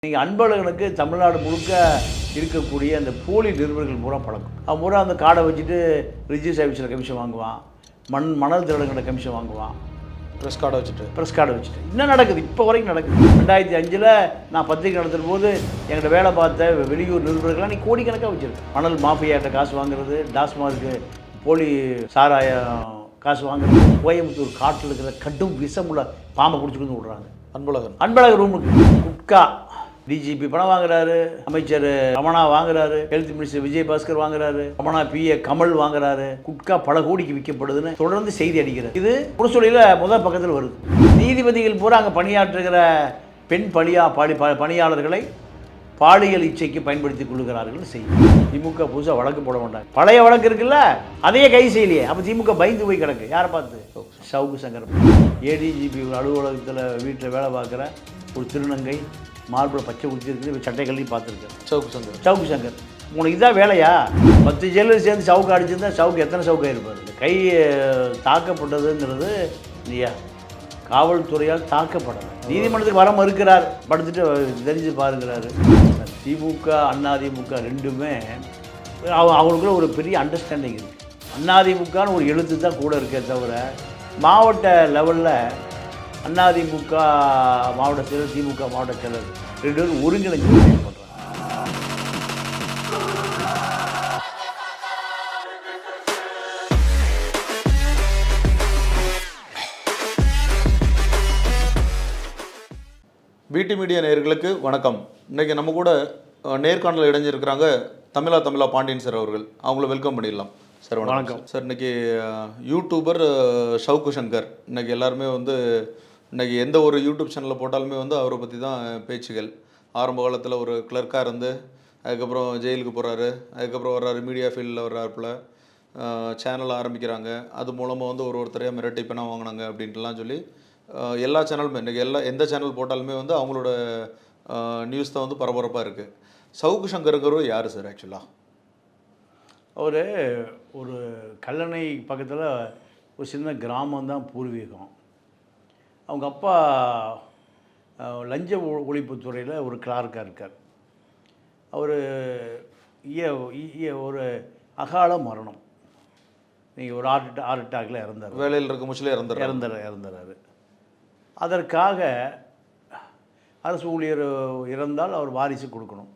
நீங்கள் அன்பழகனுக்கு தமிழ்நாடு முழுக்க இருக்கக்கூடிய அந்த போலி நிருபர்கள் பூரா பழக்கம். அவன் பூரா அந்த கார்டை வச்சுட்டு ரிஜிஸ்டர் சர்வீஸில் கமிஷன் வாங்குவான், மணல் திருடங்கிட்ட கமிஷன் வாங்குவான், ப்ரெஸ் கார்டை வச்சுட்டு இன்னும் நடக்குது, இப்போ வரைக்கும் நடக்குது. 2005 நான் பத்திரிக்கை நடத்துகிற போது என்கிட்ட வேலை பார்த்த வெளியூர் நிருபர்கள்லாம் நீ கோடிக்கணக்காக வச்சுருக்கு. மணல் மாஃபியாட்ட காசு வாங்குறது, டாஸ்மார்க்கு போலி சாராயம் காசு வாங்குறது, கோயம்புத்தூர் காட்டில் இருக்கிற கடும் விஷமுள்ள பாம்பை பிடிச்சிட்டு வந்து விடுறாங்க. அன்பழகன் ரூமுக்கு குட்கா டிஜிபி பணம் வாங்குறாரு, அமைச்சர் ரமணா வாங்குறாரு, ஹெல்த் மினிஸ்டர் விஜயபாஸ்கர் வாங்குறாரு, ரமணா PA கமல் வாங்குறாரு, குட்கா பல கோடிக்கு விற்கப்படுதுன்னு தொடர்ந்து செய்தி அடிக்கிறது. இது புறச்சொலியில் முதல் பக்கத்தில் வருது. நீதிபதிகள் பூரா அங்கே பணியாற்றுகிற பெண் பணியாளர்களை பாலியல் இச்சைக்கு பயன்படுத்திக் கொள்கிறார்கள் செய்யும். திமுக புதுசாக வழக்கு போட மாட்டாங்க. பழைய வழக்கு இருக்குல்ல, அதையே கை செய்யலையே. அப்போ திமுக பயந்து போய் கிடக்கு. யாரை பார்த்து? சவுக்கு சங்கர் ADGP அலுவலகத்தில் வீட்டில் வேலை பார்க்குற ஒரு திருநங்கை மார்பில் பச்சை குடிச்சிருக்கு, சட்டைகள்லையும் பார்த்துருக்கேன். சவுக்கு சங்கர் உனக்கு இதான் வேலையா? 10 ஜெயிலர் சேர்ந்து சவுக்கு அடிச்சிருந்தா சவுக்கு எத்தனை சவுக்காக இருப்பார்? கை தாக்கப்பட்டதுங்கிறது இல்லையா, காவல்துறையால் தாக்கப்படலை. நீதிமன்றத்துக்கு வர மறுக்கிறார், படுத்துட்டு தெரிஞ்சு பாருங்கிறாரு. திமுக அதிமுக ரெண்டுமே அவங்களுக்குள்ள ஒரு பெரிய அண்டர்ஸ்டாண்டிங் இருக்குது. அதிமுகன்னு ஒரு எழுத்து தான் கூட இருக்கே தவிர, மாவட்ட லெவலில் அதிமுக மாவட்ட செயலர், திமுக மாவட்ட செயலர் 2 பேரும் ஒருங்கிணைஞ்சு செயல்படுறாங்க. BT மீடியா நேயர்களுக்கு வணக்கம். இன்றைக்கி நம்ம கூட நேர்காணல் இணைஞ்சிருக்கிறாங்க தமிழா பாண்டியன் சார் அவர்கள். அவங்கள வெல்கம் பண்ணிடலாம் சார். வணக்கம் சார். இன்றைக்கி யூடியூபர் சவுக்கு சங்கர், இன்றைக்கி எல்லாருமே இன்றைக்கி எந்த ஒரு யூடியூப் சேனலில் போட்டாலுமே அவரை பற்றி தான் பேச்சுகள். ஆரம்ப காலத்தில் ஒரு கிளர்க்காக இருந்து அதுக்கப்புறம் ஜெயிலுக்கு போகிறாரு, அதுக்கப்புறம் வர்றாரு, மீடியா ஃபீல்டில் வர்றாருப்பில் சேனல் ஆரம்பிக்கிறாங்க. அது மூலமாக ஒருத்தரையாக மிரட்டி பணம் வாங்கினாங்க அப்படின்ட்டுலாம் சொல்லி எல்லா சேனலுமே இன்றைக்கி எந்த சேனல் போட்டாலுமே அவங்களோட நியூஸ் தான் பரபரப்பாக இருக்குது. சவுக்கு சங்கருங்கிறவர் யார் சார் ஆக்சுவலாக? அவர் ஒரு கல்லணை பக்கத்தில் ஒரு சின்ன கிராமம் தான் பூர்வீகம். அவங்க அப்பா லஞ்ச ஒழிப்புத்துறையில் ஒரு கிளார்க்காக இருக்கார். அவர் ஒரு அகால மரணம். நீங்கள் ஒரு ஹார்ட் அட்டாக்கில் இறந்தார். வேலையில் இருக்க முச்சில் இறந்துறாரு. அதற்காக அரசு ஊழியர் இறந்தால் அவர் வாரிசு கொடுக்கணும்.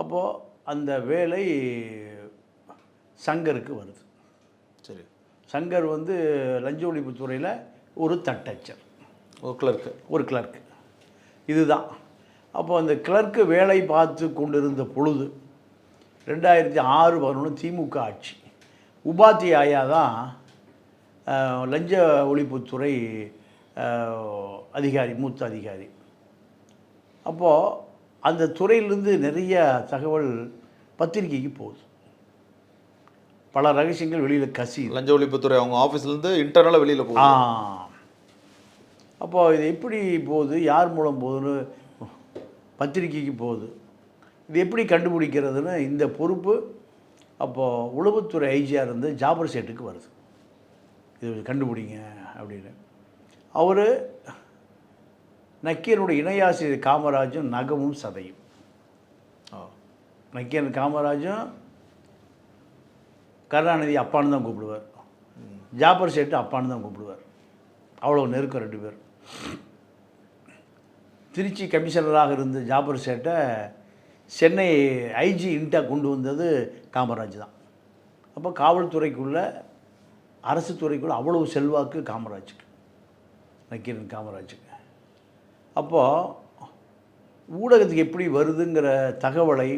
அப்போது அந்த வேலை சங்கருக்கு வருது. சரி. சங்கர் லஞ்ச ஒழிப்புத்துறையில் ஒரு தட்டச்சர், ஒரு கிளர்க்கு இதுதான். அப்போ அந்த கிளர்க்கு வேலை பார்த்து கொண்டிருந்த பொழுது 2006-11 திமுக ஆட்சி. உபாத்தியாயா தான் லஞ்ச ஒழிப்புத்துறை அதிகாரி, மூத்த அதிகாரி. அப்போது அந்த துறையிலேருந்து நிறைய தகவல் பத்திரிக்கைக்கு போகுது. பல ரகசியங்கள் வெளியில் கசி. லஞ்ச ஒழிப்புத்துறை அவங்க ஆஃபீஸ்லேருந்து இன்டர்னலாக வெளியில் போகுது. அப்போது இது எப்படி போகுது, யார் மூலம் போகுதுன்னு பத்திரிக்கைக்கு போகுது. இது எப்படி கண்டுபிடிக்கிறதுன்னு இந்த பொறுப்பு அப்போது உளவுத்துறை IGR இருந்து ஜாபர் சேட்டுக்கு வருது. இது கண்டுபிடிங்க அப்படின்னு. அவர் நக்கீரனுடைய இணையாசிரியர் காமராஜும் நகமும் சதையும். நக்கீரன் காமராஜும் கருணாநிதி அப்பான்னு தான் கூப்பிடுவார், ஜாபர் சேட்டு அப்பான்னு தான் கூப்பிடுவார். அவ்வளோ நெருக்கம் 2 பேர். திருச்சி கமிஷனராக இருந்த ஜாபர் சேட்டை சென்னை IG இன்ட்டாக கொண்டு வந்தது காமராஜ் தான். அப்போ காவல்துறைக்குள்ளே, அரசு துறைக்குள்ளே அவ்வளவு செல்வாக்கு காமராஜுக்கு, நக்கீரன் காமராஜுக்கு. அப்போது ஊடகத்துக்கு எப்படி வருதுங்கிற தகவலை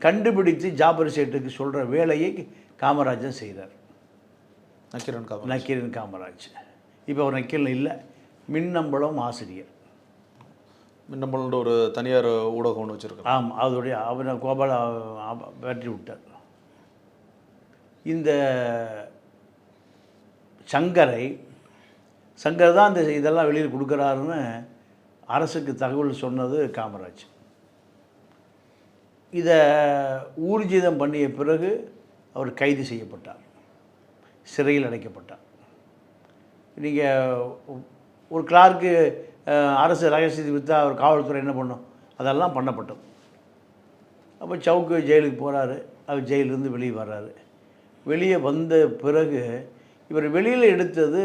கண்டுபிடித்து ஜாபர் சேட்டுக்கு சொல்கிற வேலையை காமராஜ் தான் செய்கிறார். நக்கீரன் காமராஜ். இப்போ அவர் நக்கீரன் இல்லை, மின்னம்பலம் ஆசிரியர். மின்னம்பலம் ஒரு தனியார் ஊடகம் ஒன்று வச்சுருக்காங்க. ஆமாம், அதோடைய அவனை கோபால வெற்றி விட்டார். இந்த சங்கர் தான் இந்த இதெல்லாம் வெளியில் கொடுக்குறாருன்னு அரசுக்கு தகவல் சொன்னது காமராஜ். இதை ஊர்ஜிதம் பண்ணிய பிறகு அவர் கைது செய்யப்பட்டார், சிறையில் அடைக்கப்பட்டார். நீங்கள் ஒரு கிளார்க்கு அரசு ரகசியத்தை விற்றா அவர் காவல்துறை என்ன பண்ணும்? அதெல்லாம் பண்ணப்பட்டது. அப்போ சவுக்கு ஜெயிலுக்கு போகிறாரு. அவர் ஜெயிலிருந்து வெளியே வர்றாரு. வெளியே வந்த பிறகு இவர் வெளியில் எடுத்தது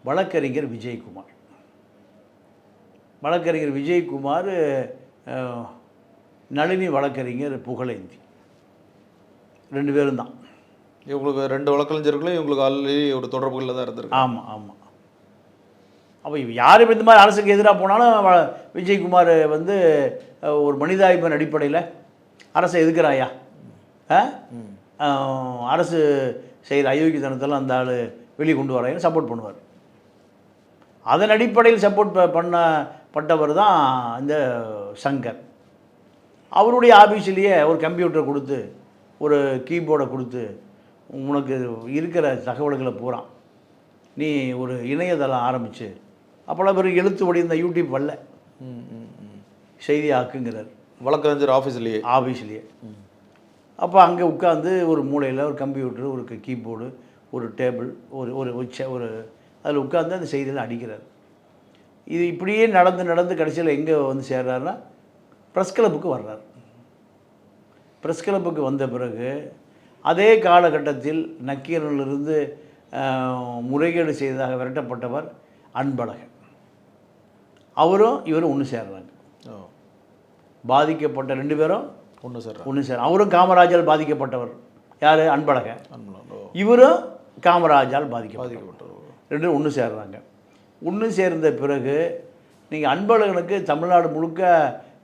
வழக்கறிஞர் விஜயகுமார். வழக்கறிஞர் விஜயகுமார், நளினி வழக்கறிஞர் புகழேந்தி, 2 பேரும் தான். இவங்களுக்கு 2 வழக்கறிஞர்களும் இவங்களுக்கு ஆல்ரெடி ஒரு தொடர்புகளில் தான் இருந்திருக்கு. ஆமாம் ஆமாம். அப்போ யார் இப்போ இந்த மாதிரி அரசுக்கு எதிராக போனாலும் விஜயகுமார் வந்து ஒரு மனிதாபிமான அடிப்படையில் அரசை எதுக்குறாயா, அரசு செய்கிற அயோக்கியத்தனத்தெல்லாம் அந்த ஆள் வெளியே கொண்டு வராயின்னு சப்போர்ட் பண்ணுவார். அதன் அடிப்படையில் சப்போர்ட் பண்ணப்பட்டவர் தான் இந்த சங்கர். அவருடைய ஆஃபீஸ்லேயே ஒரு கம்ப்யூட்டரை கொடுத்து, ஒரு கீபோர்டை கொடுத்து, உனக்கு இருக்கிற தகவல்களை பூரா நீ ஒரு இணையதளம் ஆரம்பித்து, அப்போல்லாம் பிறகு எழுத்து வடி இந்த யூடியூப் வரல, செய்தி ஆக்குங்கிறார் வழக்கறிஞர் ஆஃபீஸ்லேயே. அப்போ அங்கே உட்காந்து ஒரு மூலையில் ஒரு கம்ப்யூட்டர், ஒரு கீபோர்டு, ஒரு டேபிள், ஒரு அதில் உட்காந்து அந்த செய்தியெல்லாம் அடிக்கிறார். இது இப்படியே நடந்து கடைசியில் எங்கே வந்து சேர்றாருன்னா ப்ரெஸ் கிளப்புக்கு வர்றார். ப்ரெஸ் கிளப்புக்கு வந்த பிறகு அதே காலகட்டத்தில் நக்கீரனிலிருந்து முறைகேடு செய்ததாக விரட்டப்பட்டவர் அன்பழகன். அவரும் இவரும் ஒன்று சேர்றாங்க. பாதிக்கப்பட்ட 2 பேரும் ஒன்று சேர. அவரும் காமராஜால் பாதிக்கப்பட்டவர். யார்? அன்பழகன். இவரும் காமராஜால் பாதிக்கப்பட்டவர். 2 ஒன்று சேர்றாங்க. ஒன்று சேர்ந்த பிறகு நீங்கள் அன்பழகனுக்கு தமிழ்நாடு முழுக்க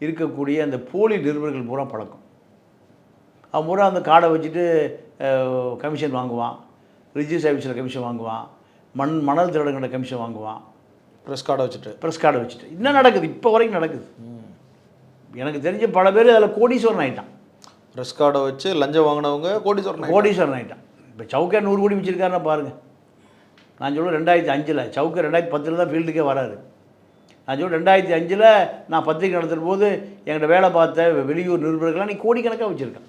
இருக்கக்கூடிய அந்த போலி நிருபர்கள் பூரா பழக்கம். அவன் பூரா அந்த கார்டை வச்சுட்டு கமிஷன் வாங்குவான், ரிஜிஸ்டர் ஆஃபீஸில் கமிஷன் வாங்குவான், மணல் திருடங்கிற கமிஷன் வாங்குவான், ப்ரெஸ் கார்டை வச்சுட்டு இன்னும் நடக்குது, இப்போ வரைக்கும் நடக்குது. எனக்கு தெரிஞ்ச பல பேர் அதில் கோடீஸ்வரன் ஆகிட்டான். ப்ரெஸ் கார்டை வச்சு லஞ்சம் வாங்கினவங்க கோடீஸ்வரன் ஆகிட்டான். இப்போ சவுக்கா 100 கோடி வச்சுருக்காருன்னா பாருங்கள். நான் சொல்லுவேன் 2005 சவுக்கு 2010 தான் ஃபீல்டுக்கே வராது. நான் சொல்லுவேன் 2005 நான் பத்திரிக்கை நடத்துகிற போது என்கிட்ட வேலை பார்த்த வெளியூர் நிருபர்கள்லாம் நீ கோடிக்கணக்காக வச்சுருக்கேன்.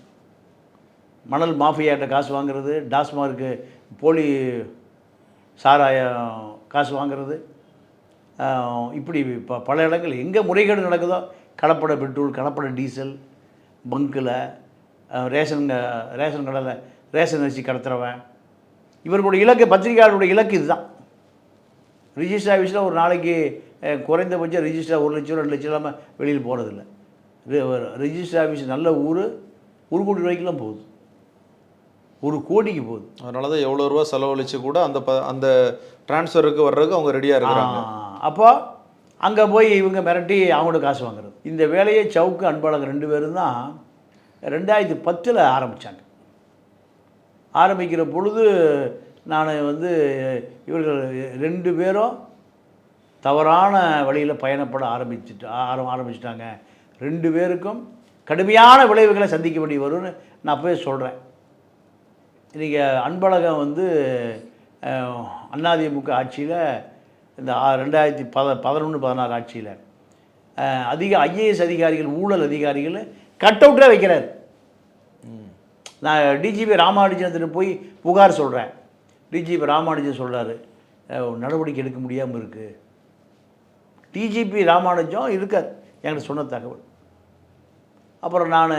மணல் மாஃபியாட்ட காசு வாங்குறது, டாஸ்மார்க்கு போலி சாராயம் காசு வாங்குறது, இப்படி பல இடங்கள் எங்கே முறைகேடு நடக்குதோ, கலப்பட பெட்ரோல், கலப்பட டீசல், பங்கில் ரேஷன் கடையில் ரேஷன் அரிசி கடத்துறவன், இவர்களுடைய இலக்கு, பத்திரிகையாளருடைய இலக்கு இதுதான். ரிஜிஸ்டர் ஆஃபீஸில் ஒரு நாளைக்கு குறைந்தபட்சம் ரிஜிஸ்டர் 1 லட்சம் 2 லட்சம் இல்லாமல் வெளியில் போகிறதில்ல. ரிஜிஸ்டர் ஆஃபீஸ் நல்ல ஊர் 1 கோடி ரூபாய்க்குலாம் போகுது, 1 கோடிக்கு போகுது. அதனால தான் எவ்வளோ ரூபா செலவழித்து கூட அந்த டிரான்ஸ்ஃபருக்கு வர்றதுக்கு அவங்க ரெடியாக இருக்கிறாங்க. அப்போ அங்கே போய் இவங்க மிரட்டி அவங்களோட காசு வாங்குறது. இந்த வேலையை சவுக்கு அன்பழகன் 2 பேரும் தான் 2010 ஆரம்பித்தாங்க. ஆரம்பிக்கிற பொழுது நான் வந்து இவர்கள் 2 பேரும் தவறான வழியில் பயணப்பட ஆரம்பிச்சிட்டாங்க. 2 பேருக்கும் கடுமையான விளைவுகளை சந்திக்க வேண்டி வரும்னு நான் அப்போவே சொல்கிறேன். இன்றைக்கி அன்பழகன் வந்து அதிமுக ஆட்சியில் இந்த 2011-16 ஆட்சியில் ஐஏஎஸ் அதிகாரிகள், ஊழல் அதிகாரிகள் கட் அவுட்டாக வைக்கிறார். நான் டிஜிபி ராமானுஜன் போய் புகார் சொல்கிறேன். டிஜிபி ராமானுஜன் சொல்கிறாரு நடவடிக்கை எடுக்க முடியாமல் இருக்குது. டிஜிபி ராமானுஜம் இருக்கார் என்கிட்ட சொன்ன தகவல். அப்புறம் நான்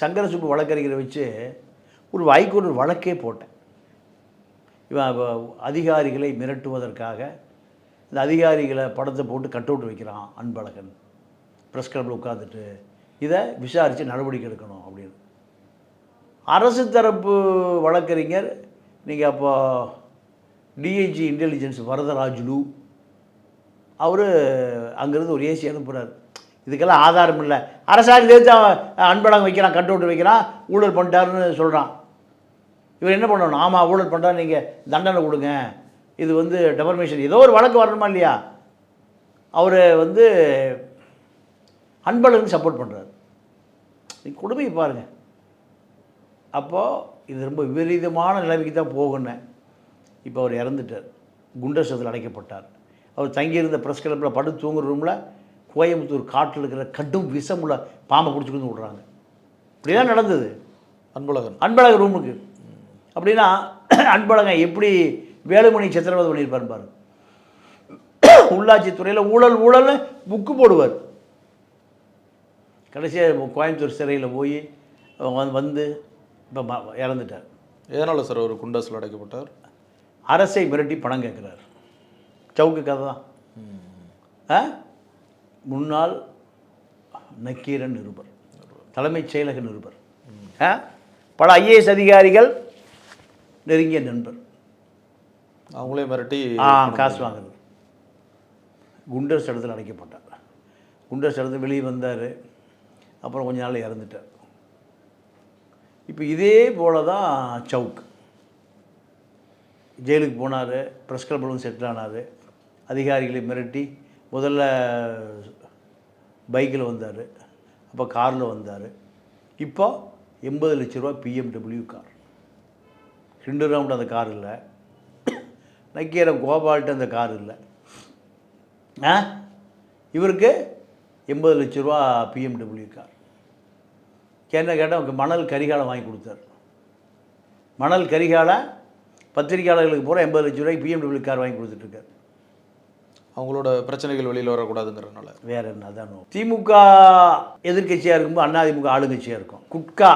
சங்கரசுப்பு வழக்கறிஞரை வச்சு ஒரு ஹைகோர்ட் வழக்கே போட்டேன். இவன் அதிகாரிகளை மிரட்டுவதற்காக இந்த அதிகாரிகளை படத்தை போட்டு கட் அவுட் வைக்கிறான் அன்பழகன் ப்ரெஸ் கிளப்பில் உட்காந்துட்டு, இதை விசாரித்து நடவடிக்கை எடுக்கணும் அப்படின்னு. அரசு தரப்பு வழக்கறிஞர் நீங்கள் அப்போ டிஐஜி இன்டெலிஜென்ஸ் வரதராஜுலு அவர் அங்கேருந்து ஒரு ஏசி அனுப்புகிறார். இதுக்கெல்லாம் ஆதாரம் இல்லை, அரசாங்கம் சேர்த்து அன்பழகன் வைக்கிறான், கட் அவுட் வைக்கிறான், ஊழல் பண்ணிட்டாருன்னு சொல்கிறான். இவர் என்ன பண்ணணும்? ஆமாம் ஊழல் பண்ணுறா, நீங்கள் தண்டனை கொடுங்க, இது வந்து டெஃபர்மேஷன், ஏதோ ஒரு வழக்கு வரணுமா இல்லையா? அவர் வந்து அன்பழகனுக்கு சப்போர்ட் பண்ணுறாரு. கொடுமையை பாருங்கள். அப்போது இது ரொம்ப விபரீதமான நிலைமைக்கு தான் போகணும். இப்போ அவர் இறந்துட்டார், குண்டசத்தில் அடைக்கப்பட்டார். அவர் தங்கியிருந்த ப்ரெஸ் கிளப்பில் படுத்து தூங்குற ரூமில் கோயம்புத்தூர் காட்டில் இருக்கிற கடும் விஷமுள்ள பாம்பை பிடிச்சி வந்து விட்றாங்க. இப்படிதான் நடந்தது அன்பழகன் ரூமுக்கு. அப்படின்னா அன்பழகன் எப்படி வேலுமணி சித்திரவதை பண்ணியிருப்பார் பாரு. உள்ளாட்சி துறையில் ஊழல்னு புக்கு போடுவார். கடைசியாக கோயம்புத்தூர் சிறையில் போய் வந்து இப்போ இறந்துட்டார். எதனால் சார் அவர் குண்டாஸில் அடைக்கப்பட்டார்? அரசை மிரட்டி பணம் கேட்குறாரு. சவுக்கு கதை தான். முன்னாள் நக்கீரன் நிருபர், தலைமைச் செயலக நிருபர், பல ஐஏஎஸ் அதிகாரிகள் நெருங்கிய நண்பர். அவங்களே மிரட்டி காசு வாங்குறது. குண்டர்ஸ் இடத்துல அடைக்கப்பட்டார். குண்டர்ஸ் இடத்துல வெளியே வந்தார். அப்புறம் கொஞ்ச நாள் இறந்துட்டார். இப்போ இதே போல தான் சவுக் ஜெயிலுக்கு போனார். ப்ரெஸ் கிளப்பில் செட்டில் ஆனார். அதிகாரிகளை மிரட்டி முதல்ல பைக்கில் வந்தார், அப்போ காரில் வந்தார். இப்போ 80 லட்ச ரூபா BMW கார். 2 ரவுண்ட் அந்த கார் இல்லை. நக்கீரன் கோபால்ட்டு அந்த கார் இல்லை. இவருக்கு 80 லட்ச ரூபா BMW கார். என்ன கேட்டால் அவருக்கு மணல் கரிகாலம் வாங்கி கொடுத்தார். மணல் கரிகாலம் பத்திரிகையாளர்களுக்கு பூரா 80 லட்ச ரூபாய்க்கு BMW கார் வாங்கி கொடுத்துட்ருக்கார். அவங்களோட பிரச்சனைகள் வெளியில் வரக்கூடாதுங்கிறதுனால. வேறு என்ன தான். திமுக எதிர்கட்சியாக இருக்கும்போது அதிமுக ஆளுங்கட்சியாக இருக்கும். குட்கா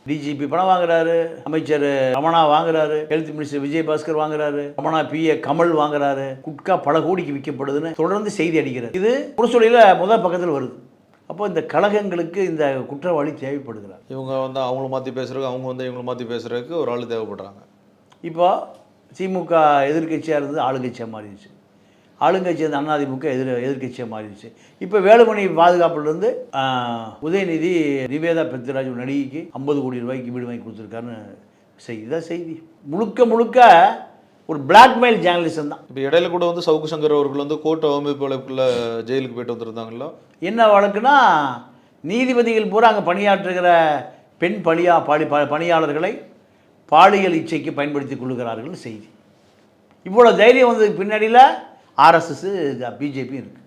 டிஜிபி பணம் வாங்குறாரு, அமைச்சர் ரமணா வாங்குறாரு, ஹெல்த் மினிஸ்டர் விஜயபாஸ்கர் வாங்குறாரு, ரமணா PA கமல் வாங்குறாரு. குட்கா பல கோடிக்கு விற்கப்படுதுன்னு தொடர்ந்து செய்தி அடிக்கிறது. இது புரசொலியில் முதல் பக்கத்தில் வருது. அப்போ இந்த கழகங்களுக்கு இந்த குற்றவாளி தேவைப்படுகிறார். இவங்க வந்து அவங்கள மாற்றி பேசுகிறதுக்கு, அவங்க வந்து இவங்களை மாற்றி பேசுகிறதுக்கு ஒரு ஆள் தேவைப்படுறாங்க. இப்போ திமுக எதிர்கட்சியாக இருந்து ஆளுங்கட்சியாக மாறிடுச்சு. ஆளுங்கட்சி வந்து அதிமுக எதிர்கட்சியாக மாறிடுச்சு. இப்போ வேலுமணி பாதுகாப்புலேருந்து உதயநிதி நிவேதா பெத்ராஜ் நடிகைக்கு 50 கோடி ரூபாய்க்கு வீடு வாங்கி கொடுத்துருக்காருன்னு செய்தி தான் செய்தி. முழுக்க முழுக்க ஒரு பிளாக்மெயில் ஜேர்னலிசம் தான். இப்போ இடையில கூட வந்து சவுக்கு சங்கர் அவர்கள் வந்து கோர்ட் அவமைப்பு வழக்குள்ள ஜெயிலுக்கு போயிட்டு வந்துருந்தாங்களா? என்ன வழக்குனா, நீதிபதிகள் பூரா அங்கே பணியாற்றுகிற பெண் பணியாளர்களை பாலியல் இச்சைக்கு பயன்படுத்தி கொள்ளுகிறார்கள் செய்தி. இவ்வளோ தைரியம் வந்ததுக்கு பின்னாடியில் RSS BJP இருக்குது.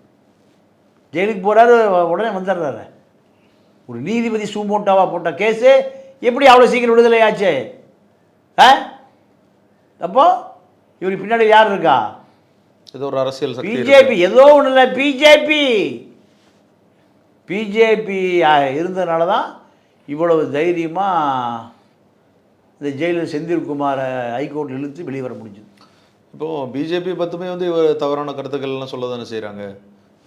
ஜெயிலுக்கு போகிறாரு, உடனே வந்துடுறாரு. ஒரு நீதிபதி சூமோட்டாவாக போட்ட கேஸு எப்படி அவ்வளோ சீக்கிரம் விடுதலை ஆச்சு? அப்போ இவர் பின்னாடி யார் இருக்கா? ஏதோ ஒரு அரசியல் சக்தி. BJP ஏதோ ஒன்றும் இல்லை. பிஜேபி இருந்ததுனால தான் இவ்வளவு தைரியமாக இந்த ஜெயிலில் செந்தில்குமாரை ஹைகோர்ட்டில் இழுத்து வெளியே வர முடிஞ்சுது. இப்போது பிஜேபி பற்றுமே வந்து இவர் தவறான கருத்துக்கள்லாம் சொல்ல தானே செய்கிறாங்க.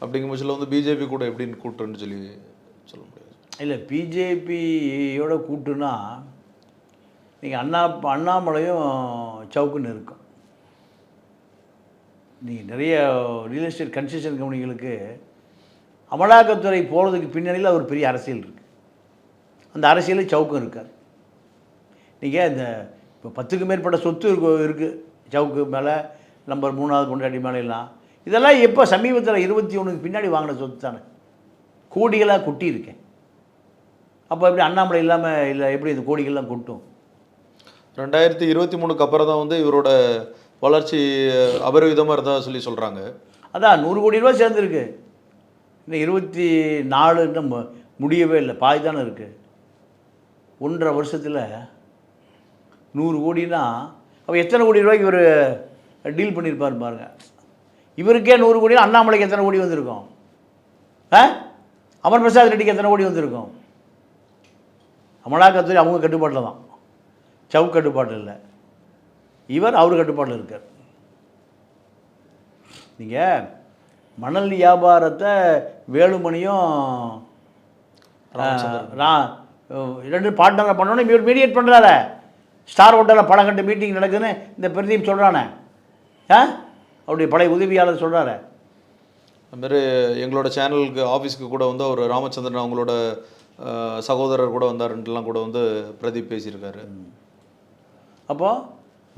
அப்படிங்கிற பட்சத்தில் வந்து பிஜேபி கூட எப்படின்னு கூட்டுன்னு சொல்ல முடியாது. இல்லை, பிஜேபியோட கூட்டுனா நீங்கள் அண்ணாமலையும் சவுக்குன்னு இருக்கும். நீங்கள் நிறைய ரியல் எஸ்டேட் கன்ஸ்ட்ரக்ஷன் கம்பெனிகளுக்கு அமலாக்கத்துறை போகிறதுக்கு பின்னணியில் ஒரு பெரிய அரசியல் இருக்குது. அந்த அரசியலில் சவுக்கும் இருக்கார். நீங்கள் இந்த இப்போ 10க்கும் மேற்பட்ட சொத்து இருக்குது சவுக்கு மேலே, நம்பர் 3வது பொண்டாட்டி மேலாம். இதெல்லாம் எப்போ சமீபத்தில் 21க்கு பின்னாடி வாங்கின சொத்து தானே, கோடிகளாக கொட்டியிருக்கேன். அப்போ எப்படி அண்ணாமலை இல்லாமல் இல்லை, எப்படி இந்த கோடிகள்லாம் கொட்டும்? 2023க்கு அப்புறம் தான் வந்து இவரோட வளர்ச்சி அபரிவிதமாக இருந்தால் சொல்கிறாங்க. அதான் 100 கோடி ரூபா சேர்ந்துருக்கு. இன்னும் 24 முடியவே இல்லை, பாதி தானே இருக்குது. 1.5 வருஷத்தில் 100 கோடினா அப்போ எத்தனை கோடி ரூபாய்க்கு இவர் டீல் பண்ணியிருப்பார் பாருங்க. இவருக்கே 100 கோடி, அண்ணாமலைக்கு எத்தனை கோடி வந்திருக்கும்? அமர் பிரசாத் ரெட்டிக்கு எத்தனை கோடி வந்திருக்கும்? அமலாக்கத்துறை அவங்க கட்டுப்பாட்டில் தான், சவுக் கட்டுப்பாட்டில் இல்லை. இவர் அவர் கட்டுப்பாட்டில் இருக்கார். நீங்கள் மணல் வியாபாரத்தை வேலுமணியும் 2 பார்ட்னராக பண்ணோன்னே இவர் மீடியேட் பண்ணுறாரு. ஸ்டார் ஹோட்டலில் பல கட்ட மீட்டிங் நடக்குதுன்னு இந்த பிரதீப் சொல்கிறானே, அவருடைய பழைய உதவியாளர் சொல்கிறாரு. அதுமாரி எங்களோட சேனலுக்கு ஆஃபீஸுக்கு கூட வந்து அவர் ராமச்சந்திரன் அவங்களோட சகோதரர் கூட வந்தாருன்ட்டுலாம் கூட வந்து பிரதீப் பேசியிருக்காரு. அப்போது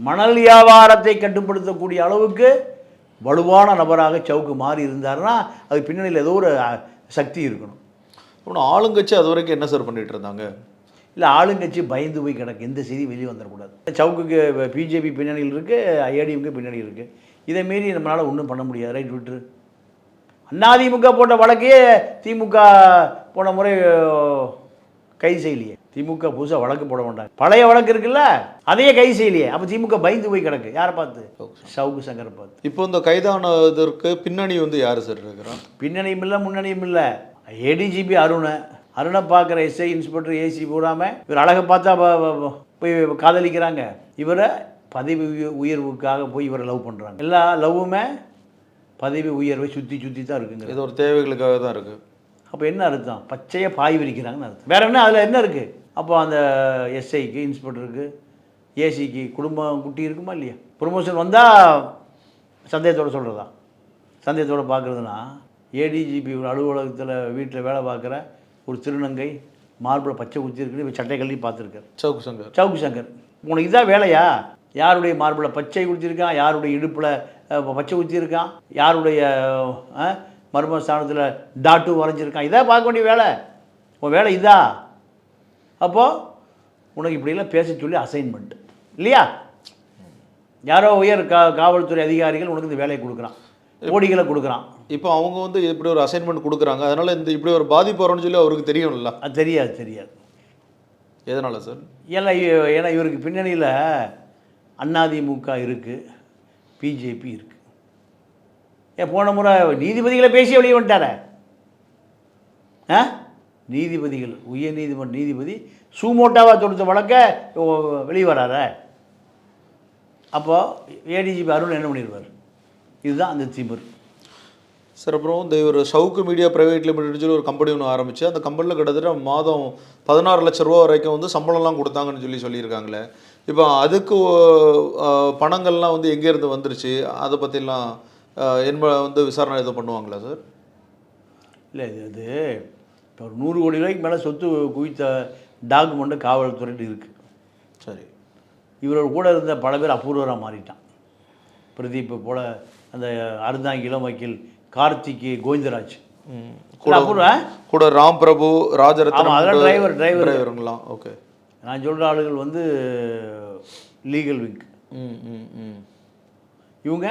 மணல் வியாபாரத்தை கட்டுப்படுத்தக்கூடிய அளவுக்கு வலுவான நபராக சவுக்கு மாறி இருந்தாருன்னா அது பின்னணியில் ஏதோ ஒரு சக்தி இருக்கணும். அப்புறம் ஆளுங்கட்சி அது வரைக்கும் என்ன சார் பண்ணிகிட்டு இருந்தாங்க? இல்லை, ஆளுங்கட்சி பயந்து போய் கிடக்கு, எந்த செய்தி வெளியே வந்துடக்கூடாது. சவுக்குக்கு பிஜேபி பின்னணியில் இருக்குது, ஏடிஎம்கே பின்னணியில் இருக்குது. இதை மீறி நம்மளால் ஒன்றும் பண்ண முடியாது. ரைட் விட்டுரு. அதிமுக போட்ட வழக்கையே திமுக போன முறை கைது செய்யலையே. திமுக புதுசாக வழக்கு போட மாட்டாங்க, பழைய வழக்கு இருக்குல்ல, அதையே கைது செய்யலையே. அப்போ திமுக பயந்து போய் கிடக்கு. யாரை பார்த்து? சவுக்கு சங்கரை பார்த்து. இப்போ இந்த கைதானதற்கு பின்னணி வந்து யார் சார் இருக்கிறான்? பின்னணியும் இல்லை, முன்னணியும் இல்லை. ADGP அருண், அருணை பார்க்குற எஸ்ஐ இன்ஸ்பெக்டர் ஏசி போடாமல் இவர் அழகை பார்த்தா போய் காதலிக்கிறாங்க. இவரை பதவி உயர்வுக்காக போய் இவரை லவ் பண்ணுறாங்க. எல்லா லவ்வுமே பதவி உயர்வை சுற்றி தான் இருக்குங்க. இது ஒரு தேவைகளுக்காக தான் இருக்குது. அப்போ என்ன அர்த்தம்? பச்சையாக பாய் விரிக்கிறாங்கன்னு அர்த்தம். வேறு என்ன அதில் என்ன இருக்குது? அப்போ அந்த எஸ்ஐக்கு இன்ஸ்பெக்டருக்கு ஏசிக்கு குடும்பம் குட்டி இருக்குமா இல்லையா? ப்ரொமோஷன் வந்தால் சந்தேகத்தோடு சொல்கிறதா? சந்தேகத்தோடு பார்க்குறதுனா ஏடிஜிபி அலுவலகத்தில் வீட்டில் வேலை பார்க்குற ஒரு திருநங்கை மார்பில் பச்சை குத்தி இருக்குன்னு இப்போ சட்டை கல்வி பார்த்துருக்கார் சவுக்கு சங்கர். உனக்கு இதான் வேலையா? யாருடைய மார்பில் பச்சை குத்திருக்கான், யாருடைய இடுப்பில் பச்சை குத்திருக்கான், யாருடைய மர்மஸ்தானத்தில் டாட்டு வரைஞ்சிருக்கான், இதான் பார்க்க வேண்டிய வேலை. உன் வேலை இதா? அப்போது உனக்கு இப்படிலாம் பேச சொல்லி அசைன்மெண்ட் இல்லையா? யாரோ உயர் காவல்துறை அதிகாரிகள் உனக்கு இந்த வேலையை கொடுக்குறான், கோடிகளை கொடுக்குறான். இப்போ அவங்க வந்து இப்படி ஒரு அசைன்மெண்ட் கொடுக்குறாங்க, அதனால் இந்த இப்படி ஒரு பாதிப்பு வரும்னு சொல்லி அவருக்கு தெரியும்ல? அது தெரியாது. எதனால் சார்? ஏன்னா இவருக்கு பின்னணியில் அதிமுக இருக்குது, பிஜேபி இருக்குது. போன முறை நீதிபதிகளை பேசி வெளியே வந்துட்டார. நீதிபதிகள், உயர் நீதிமன்ற நீதிபதி சூமோட்டாவாக தொடுத்த வழக்க வெளியே வரார. அப்போது ஏடிஜிபி அருண் என்ன பண்ணிடுவார்? இதுதான் அந்த திமிர் சார். அப்புறம் இந்த ஒரு சவுக்கு மீடியா பிரைவேட் லிமிடெட் சொல்லி ஒரு கம்பெனி ஒன்று ஆரம்பிச்சு, அந்த கம்பெனியில் கிட்டத்தட்ட மாதம் 16 லட்ச ரூபா வரைக்கும் வந்து சம்பளம்லாம் கொடுத்தாங்கன்னு சொல்லியிருக்காங்களே. இப்போ அதுக்கு பணங்கள்லாம் வந்து எங்கேருந்து வந்துருச்சு, அதை பற்றிலாம் வந்து விசாரணை எதுவும் பண்ணுவாங்களா சார்? இல்லை, இது இப்போ ஒரு 100 கோடி ரூபாய்க்கு மேலே சொத்து குவித்த டாக்குமெண்ட்டு காவல்துறையில் இருக்குது. சரி. இவரோட கூட இருந்த பல பேர் அபூர்வராக மாறிட்டான். பிரதீப் போல் அந்த அருந்தாங்கி இளம் வக்கீல் கார்த்திக் கோவிந்தராஜ் கூட ராம் பிரபு ராஜரத்னம், அதெல்லாம் டிரைவருங்களாம். ஓகே. நான் சொல்கிற ஆளுகள் வந்து லீகல் விங். இவங்க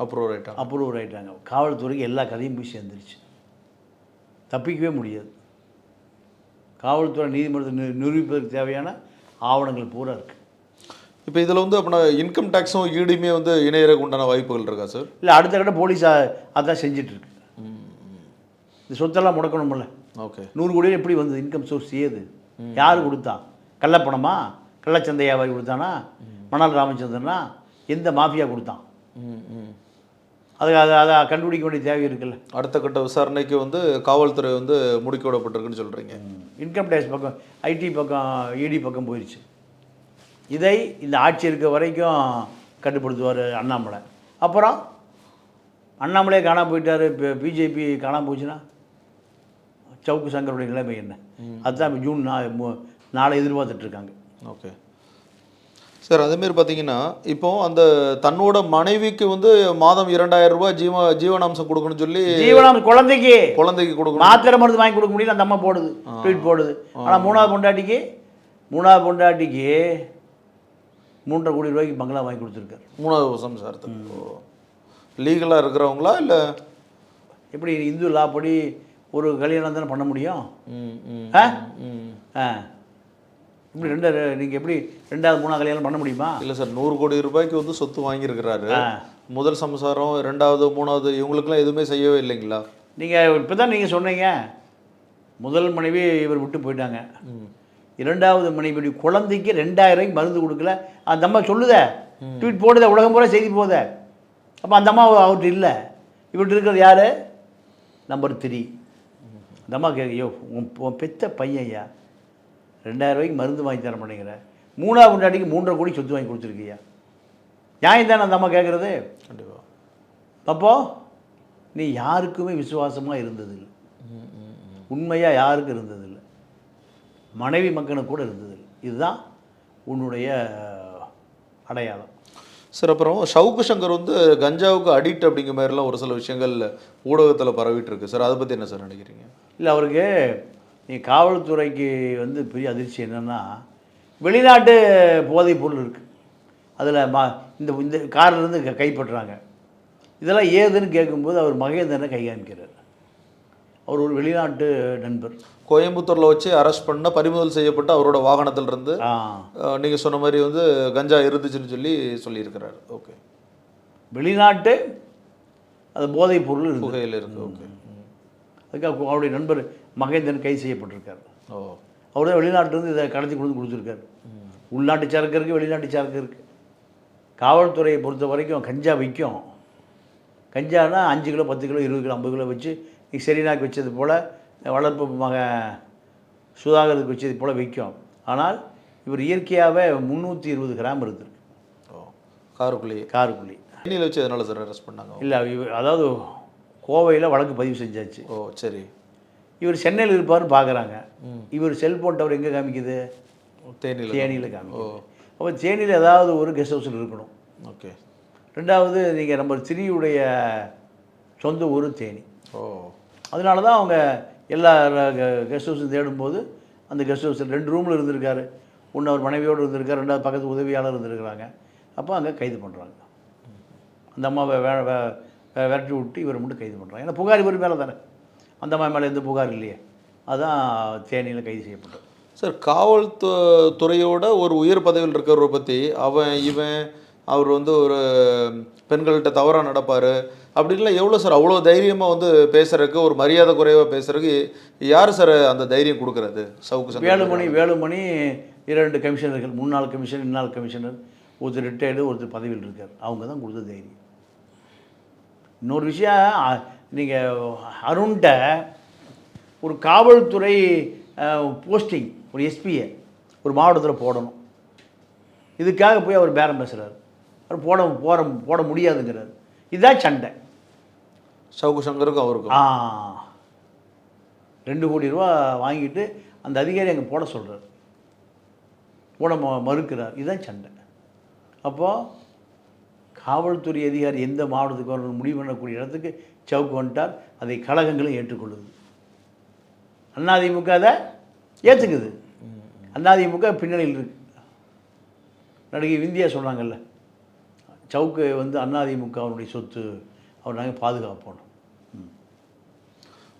அப்ரூவ் ஆகிட்டாங்க. காவல்துறைக்கு எல்லா கதையும் போய் சேர்ந்துருச்சு, தப்பிக்கவே முடியாது. காவல்துறை நீதிமன்றத்தை நிரூபிப்பதற்கு தேவையான ஆவணங்கள் பூரா இருக்குது. இப்போ இதில் வந்து அப்படின்னா இன்கம் டேக்ஸும் ஈடுமே வந்து இணையறதுக்கு உண்டான வாய்ப்புகள் இருக்கா சார்? இல்லை, அடுத்த கட்ட போலீஸ் அதான் செஞ்சிட்ருக்கு. இந்த சொத்தெல்லாம் முடக்கணுமில்ல. ஓகே. 100 கோடி எப்படி வந்து இன்கம் சோர்ஸ் ஏது? யார் கொடுத்தா? கள்ளப்பணமா? கள்ளச்சந்தையாவாரி கொடுத்தானா? மணல் ராமச்சந்திரனா? எந்த மாஃபியா கொடுத்தான்? அதை கண்டுபிடிக்க வேண்டிய தேவை இருக்குல்ல. அடுத்த கட்ட விசாரணைக்கு வந்து காவல்துறை வந்து முடுக்கி விடப்பட்டிருக்குன்னு சொல்கிறீங்க. இன்கம் டேக்ஸ் பக்கம், ஐடி பக்கம், இடி பக்கம் போயிடுச்சு. இதை இந்த ஆட்சி இருக்க வரைக்கும் கட்டுப்படுத்துவார் அண்ணாமலை. அப்புறம் அண்ணாமலையே காணாமல் போயிட்டார், இப்போ பிஜேபி காணாமல் போச்சுன்னா சவுக்கு சங்கருடைய நிலைமை என்ன? அதுதான் ஜூன் 4 எதிர்பார்த்துட்ருக்காங்க. Okay sir. அதேமாரி பார்த்தீங்கன்னா இப்போ அந்த தன்னோட மனைவிக்கு வந்து மாதம் 2000 ரூபாய் ஜீவனாம்சம் கொடுக்கணும்னு சொல்லி, ஜீவனாம்சம் குழந்தைக்கு கொடுக்கணும், மாத்திரை மருந்து வாங்கி கொடுக்க முடியல, அந்த அம்மா போடுது, ட்வீட் போடுது. ஆனால் மூணாவது பொண்டாட்டிக்கு 3.5 கோடி ரூபாய்க்கு பங்களா வாங்கி கொடுத்துருக்காரு. 3வது சம்சாரத்துக்கு லீகலாக இருக்கிறவங்களா இல்லை எப்படி? இந்து லா படி ஒரு கல்யாணம் தானே பண்ண முடியும். இப்படி நீங்கள் எப்படி 2வது 3வது கல்யாணம் பண்ண முடியுமா? இல்லை சார், 100 கோடி ரூபாய்க்கு வந்து சொத்து வாங்கியிருக்கிறாரு. முதல் சம்சாரம், 2வது 3வது இவங்களுக்குலாம் எதுவுமே செய்யவே இல்லைங்களா? நீங்கள் இப்போ தான் நீங்கள் சொன்னீங்க, முதல் மனைவி இவர் விட்டு போயிட்டாங்க, 2வது மனைவி குழந்தைக்கு 2000 ரூபாய்க்கு மருந்து கொடுக்கல. அந்த அம்மா சொல்லுத, ட்வீட் போடுத, உலகம் பூரா செய்தி போகுத. அப்போ அந்த அம்மா அவர்கிட்ட இல்லை, இவர்கிட்ட இருக்கிறது யார்? நம்பர் 3. அந்த அம்மா ஐயோ உன் பெத்த பையன் ஐயா, 2000 ரூபாய்க்கு மருந்து வாங்கி தர மாட்டேங்கிற, 3வது பொண்டாட்டிக்கு 3.5 கோடி சொத்து வாங்கி கொடுத்துருக்கியா? நியாயம் தானே அந்த அம்மா கேட்குறது? கண்டிப்பாக. அப்போது நீ யாருக்குமே விசுவாசமாக இருந்ததில்லை, உண்மையாக யாருக்கும் இருந்ததில்லை, மனைவி மக்களுக்கு கூட இருந்ததில்லை. இதுதான் உன்னுடைய அடையாளம். சார், அப்புறம் சவுக்கு சங்கர் வந்து கஞ்சாவுக்கு அடிக்ட் அப்படிங்கிற மாதிரிலாம் ஒரு சில விஷயங்கள் ஊடகத்தில் பரவிட்டு இருக்கு சார், அதை பற்றி என்ன சார் நினைக்கிறீங்க? இல்லை, அவருக்கு நீ காவல்துறைக்கு வந்து பெரிய அதிர்ச்சி என்னென்னா, வெளிநாட்டு போதைப் பொருள் இருக்குது, அதில் இந்த காரிலேருந்து கைப்பற்றுறாங்க. இதெல்லாம் ஏதுன்னு கேட்கும்போது அவர் மகேந்திரனை கை காமிக்கிறார். அவர் ஒரு வெளிநாட்டு நண்பர். கோயம்புத்தூரில் வச்சு அரெஸ்ட் பண்ண, பறிமுதல் செய்யப்பட்ட அவரோட வாகனத்திலிருந்து நீங்கள் சொன்ன மாதிரி வந்து கஞ்சா இருந்துச்சுன்னு சொல்லியிருக்கிறார். ஓகே. வெளிநாட்டு அது போதைப் பொருள் புகையில் இருக்குது. ஓகே. அதுக்காக அவருடைய நண்பர் மகேந்திரன் கைது செய்யப்பட்டிருக்கார். ஓ, அவர் தான் வெளிநாட்டிலேருந்து இதை கடத்தி கொண்டு கொடுத்துருக்காரு. உள்நாட்டு சரக்கு இருக்குது, வெளிநாட்டு சரக்கு இருக்குது. காவல்துறையை பொறுத்த வரைக்கும் கஞ்சா விற்கும். கஞ்சானா 5 கிலோ 10 கிலோ 20 கிலோ 50 கிலோ வச்சு நீ செரினாக்கு வச்சது போல் வளர்ப்பு சுதாகருக்கு வச்சது போல் விற்கும். ஆனால் இவர் இயற்கையாகவே 320 கிராம் இருக்குது. ஓ, காருக்குள்ளேயே. தேனியில் வச்சு எதனால சார் அரெஸ்ட் பண்ணாங்க? இல்லை, இவர் கோவையில் வழக்கு பதிவு செஞ்சாச்சு. ஓ, சரி. இவர் சென்னையில் இருப்பார்னு பார்க்குறாங்க. இவர் செல்ஃபோன் டவர் எங்கே காமிக்குது? தேனியில் காமிக்குது. அப்போ தேனியில் ஏதாவது ஒரு கெஸ்ட் ஹவுஸில் இருக்கணும். ஓகே. ரெண்டாவது நீங்கள் நம்பர் 3 சொந்த ஊர் தேனி. ஓ, அதனால தான் அவங்க எல்லா கெஸ்ட் ஹவுஸும் தேடும்போது அந்த கெஸ்ட் ஹவுஸில் 2 ரூமில் இருந்திருக்காரு. ஒன்று அவர் மனைவியோடு இருந்திருக்காரு, 2வது பக்கத்து உதவியாளர் இருந்திருக்கிறாங்க. அப்போ அங்கே கைது பண்ணுறாங்க. அந்த அம்மாவை விரட்டி விட்டு இவரை மட்டும் கைது பண்ணுறாங்க. ஏன்னா புகார் இவர் மேலே தானே, அந்த அம்மா மேலே எந்த புகார் இல்லையே. அதான் தேனியில் கைது செய்யப்பட்டது. சார், காவல்துறையோட ஒரு உயர் பதவியில் இருக்கிறவரை பற்றி அவர் வந்து ஒரு பெண்கள்கிட்ட தவறாக நடப்பார் அப்படின்லாம் எவ்வளோ சார் அவ்வளோ தைரியமாக வந்து பேசுகிறதுக்கு, ஒரு மரியாதை குறைவாக பேசுகிறதுக்கு யார் சார் அந்த தைரியம் கொடுக்குறது? வேலுமணி 2 கமிஷனர்கள், முன்னாள் கமிஷனர், இன்னாள் கமிஷனர், ஒருத்தர் ரிட்டையர்டு, ஒருத்தர் பதவியில் இருக்கார். அவங்க தான் கொடுத்த தைரியம். இன்னொரு விஷயம், நீங்கள் அருண்கிட்ட ஒரு காவல்துறை போஸ்டிங், ஒரு எஸ்பியை ஒரு மாவட்டத்தில் போடணும். இதுக்காக போய் அவர் பேரம் பேசுகிறார். அவர் போட முடியாதுங்கிறார். இதுதான் சண்டை. சவுக்கு சங்கருக்கும் அவருக்கும் 2 கோடி ரூபா வாங்கிட்டு அந்த அதிகாரி அங்கே போட சொல்கிறார், போட மறுக்கிறார். இதுதான் சண்டை. அப்போது காவல்துறை அதிகாரி எந்த மாவட்டத்துக்கு வரணும் முடிவு பண்ணக்கூடிய இடத்துக்கு சவுக்கு வந்துட்டார். அதை கழகங்களும் ஏற்றுக்கொள்ளுது. அதிமுக அதை ஏற்றுக்குது. அதிமுக பின்னணியில் இருக்கு. நடிகை விந்தியா சொன்னாங்கல்ல, சவுக்கு வந்து அதிமுக அவனுடைய சொத்து, அவர் நாங்கள் பாதுகாப்போம்.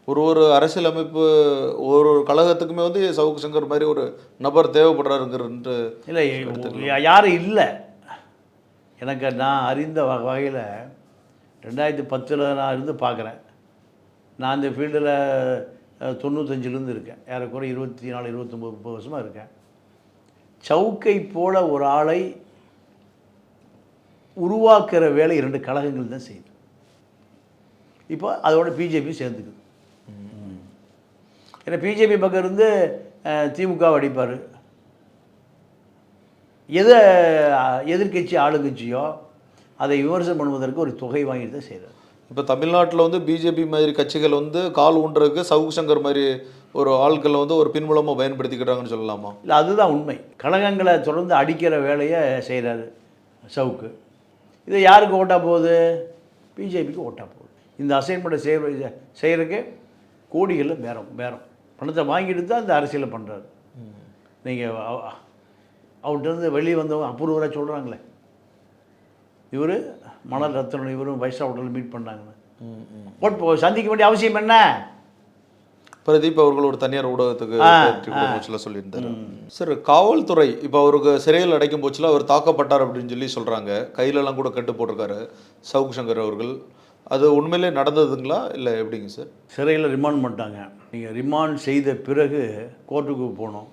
ஒரு அரசியல் அமைப்பு ஒரு கழகத்துக்குமே வந்து சவுக்கு சங்கர் மாதிரி ஒரு நபர் தேவைப்படுறாருங்கிறது இல்லை, யாரும் இல்லை. எனக்கு நான் அறிந்த வகையில் 2010 நான் இருந்து பார்க்குறேன். நான் இந்த ஃபீல்டில் 95லேருந்து இருக்கேன். ஏறக்குறை 24 29 30 வருஷமாக இருக்கேன். சவுக்கை போல ஒரு ஆளை உருவாக்குற வேலை 2 கழகங்கள் தான் செய்யுது. இப்போ அதோட பிஜேபி சேர்ந்துக்குது. ஏன்னா பிஜேபி பக்கம் இருந்து திமுக அடிப்பார். எதை எதிர்கட்சி ஆளுங்கட்சியோ அதை விமர்சனம் பண்ணுவதற்கு ஒரு தொகை வாங்கிட்டு தான் செய்கிறார். இப்போ தமிழ்நாட்டில் வந்து பிஜேபி மாதிரி கட்சிகள் வந்து கால் ஊன்றதுக்கு சவுக்கு சங்கர் மாதிரி ஒரு ஆட்களை வந்து ஒரு பின்புலமாக பயன்படுத்திக்கிறாங்கன்னு சொல்லலாமா? இல்லை, அதுதான் உண்மை. கழகங்களை தொடர்ந்து அடிக்கிற வேலையை செய்கிறாரு சவுக்கு. இதை யாருக்கு ஓட்டா போகுது? பிஜேபிக்கு ஓட்டா போகுது. இந்த அசைன்மெண்ட்டை செய்கிறதுக்கு கோடிகளில் பேரம் பணத்தை வாங்கிட்டு தான் இந்த அரசியலை பண்ணுறாரு. நீங்கள் அவர்கிட்ட வெளியே வந்தவங்க அபூர்வராக சொல்கிறாங்களே, இவர் மணல் ரத்னம் இவரும் வைஷ்ணவ ஹோட்டலில் மீட் பண்ணாங்கன்னு சந்திக்க வேண்டிய அவசியம் என்ன? பிரதீப் அவர்கள் ஒரு தனியார் ஊடகத்துக்கு சொல்லியிருந்தார். சார், காவல்துறை இப்போ அவருக்கு சிறையில் அடைக்கும் போச்சுல அவர் தாக்கப்பட்டார் அப்படின்னு சொல்லி சொல்கிறாங்க. கையிலலாம் கூட கட்டு போட்டிருக்காரு சவுக்கு சங்கர் அவர்கள். அது உண்மையிலே நடந்ததுங்களா இல்லை எப்படிங்க சார்? சிறையில் ரிமாண்ட் பண்ணிட்டாங்க. நீங்கள் ரிமாண்ட் செய்த பிறகு கோர்ட்டுக்கு போகணும்.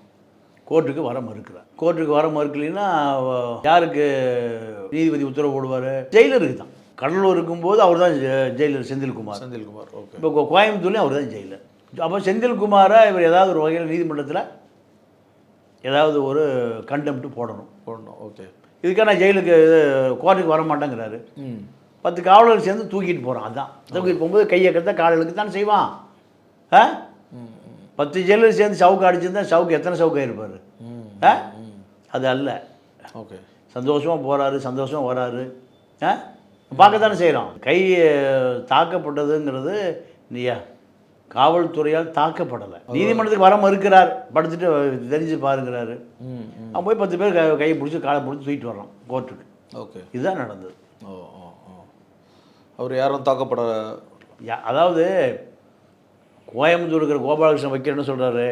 கோர்ட்டுக்கு வர மறுக்கிறார். கோர்ட்டுக்கு வர மறுக்கலைன்னா யாருக்கு நீதிபதி உத்தரவு போடுவார்? ஜெயிலருக்கு தான். கடலூர் இருக்கும்போது அவர் தான் ஜெயிலர் செந்தில்குமார். ஓகே. இப்போ கோயம்புத்தூர்லேயும் அவர் தான் ஜெயிலர். அப்போ செந்தில்குமாரை இவர் ஏதாவது ஒரு வகையில் நீதிமன்றத்தில் ஏதாவது ஒரு கண்டெம்ட்டு போடணும். ஓகே. இதுக்கான ஜெயிலுக்கு கோர்ட்டுக்கு வர மாட்டேங்கிறாரு. 10 காவலர்கள் சேர்ந்து தூக்கிட்டு போகிறான். அதுதான் தூக்கிட்டு போகும்போது கையை கட்ட காலலுக்கு தான் செய்வான். 10 ஜெயிலர் சேர்ந்து சவுக்கு அடிச்சிருந்தா சவுக்கு எத்தனை சவுக்காக இருப்பார்? அது அல்ல. ஓகே. சந்தோஷமாக போகிறாரு, சந்தோஷமாக வராரு, பார்க்கத்தானே செய்கிறோம். கை தாக்கப்பட்டதுங்கிறது நீயா காவல்துறையால் தாக்கப்படலை. நீதிமன்றத்துக்கு வர மறுக்கிறார். படுத்துட்டு தெரிஞ்சு பாருங்கிறாரு. அவன் போய் 10 பேர் கையை பிடிச்சி காலை பிடிச்சி தூக்கிட்டு வர்றான் கோர்ட்டுக்கு. ஓகே. இதுதான் நடந்தது. அவர் யாரும் தாக்கப்பட, அதாவது கோயம்புத்தூர் இருக்கிற கோபாலகிருஷ்ணன் வைக்கிற என்ன சொல்கிறாரு,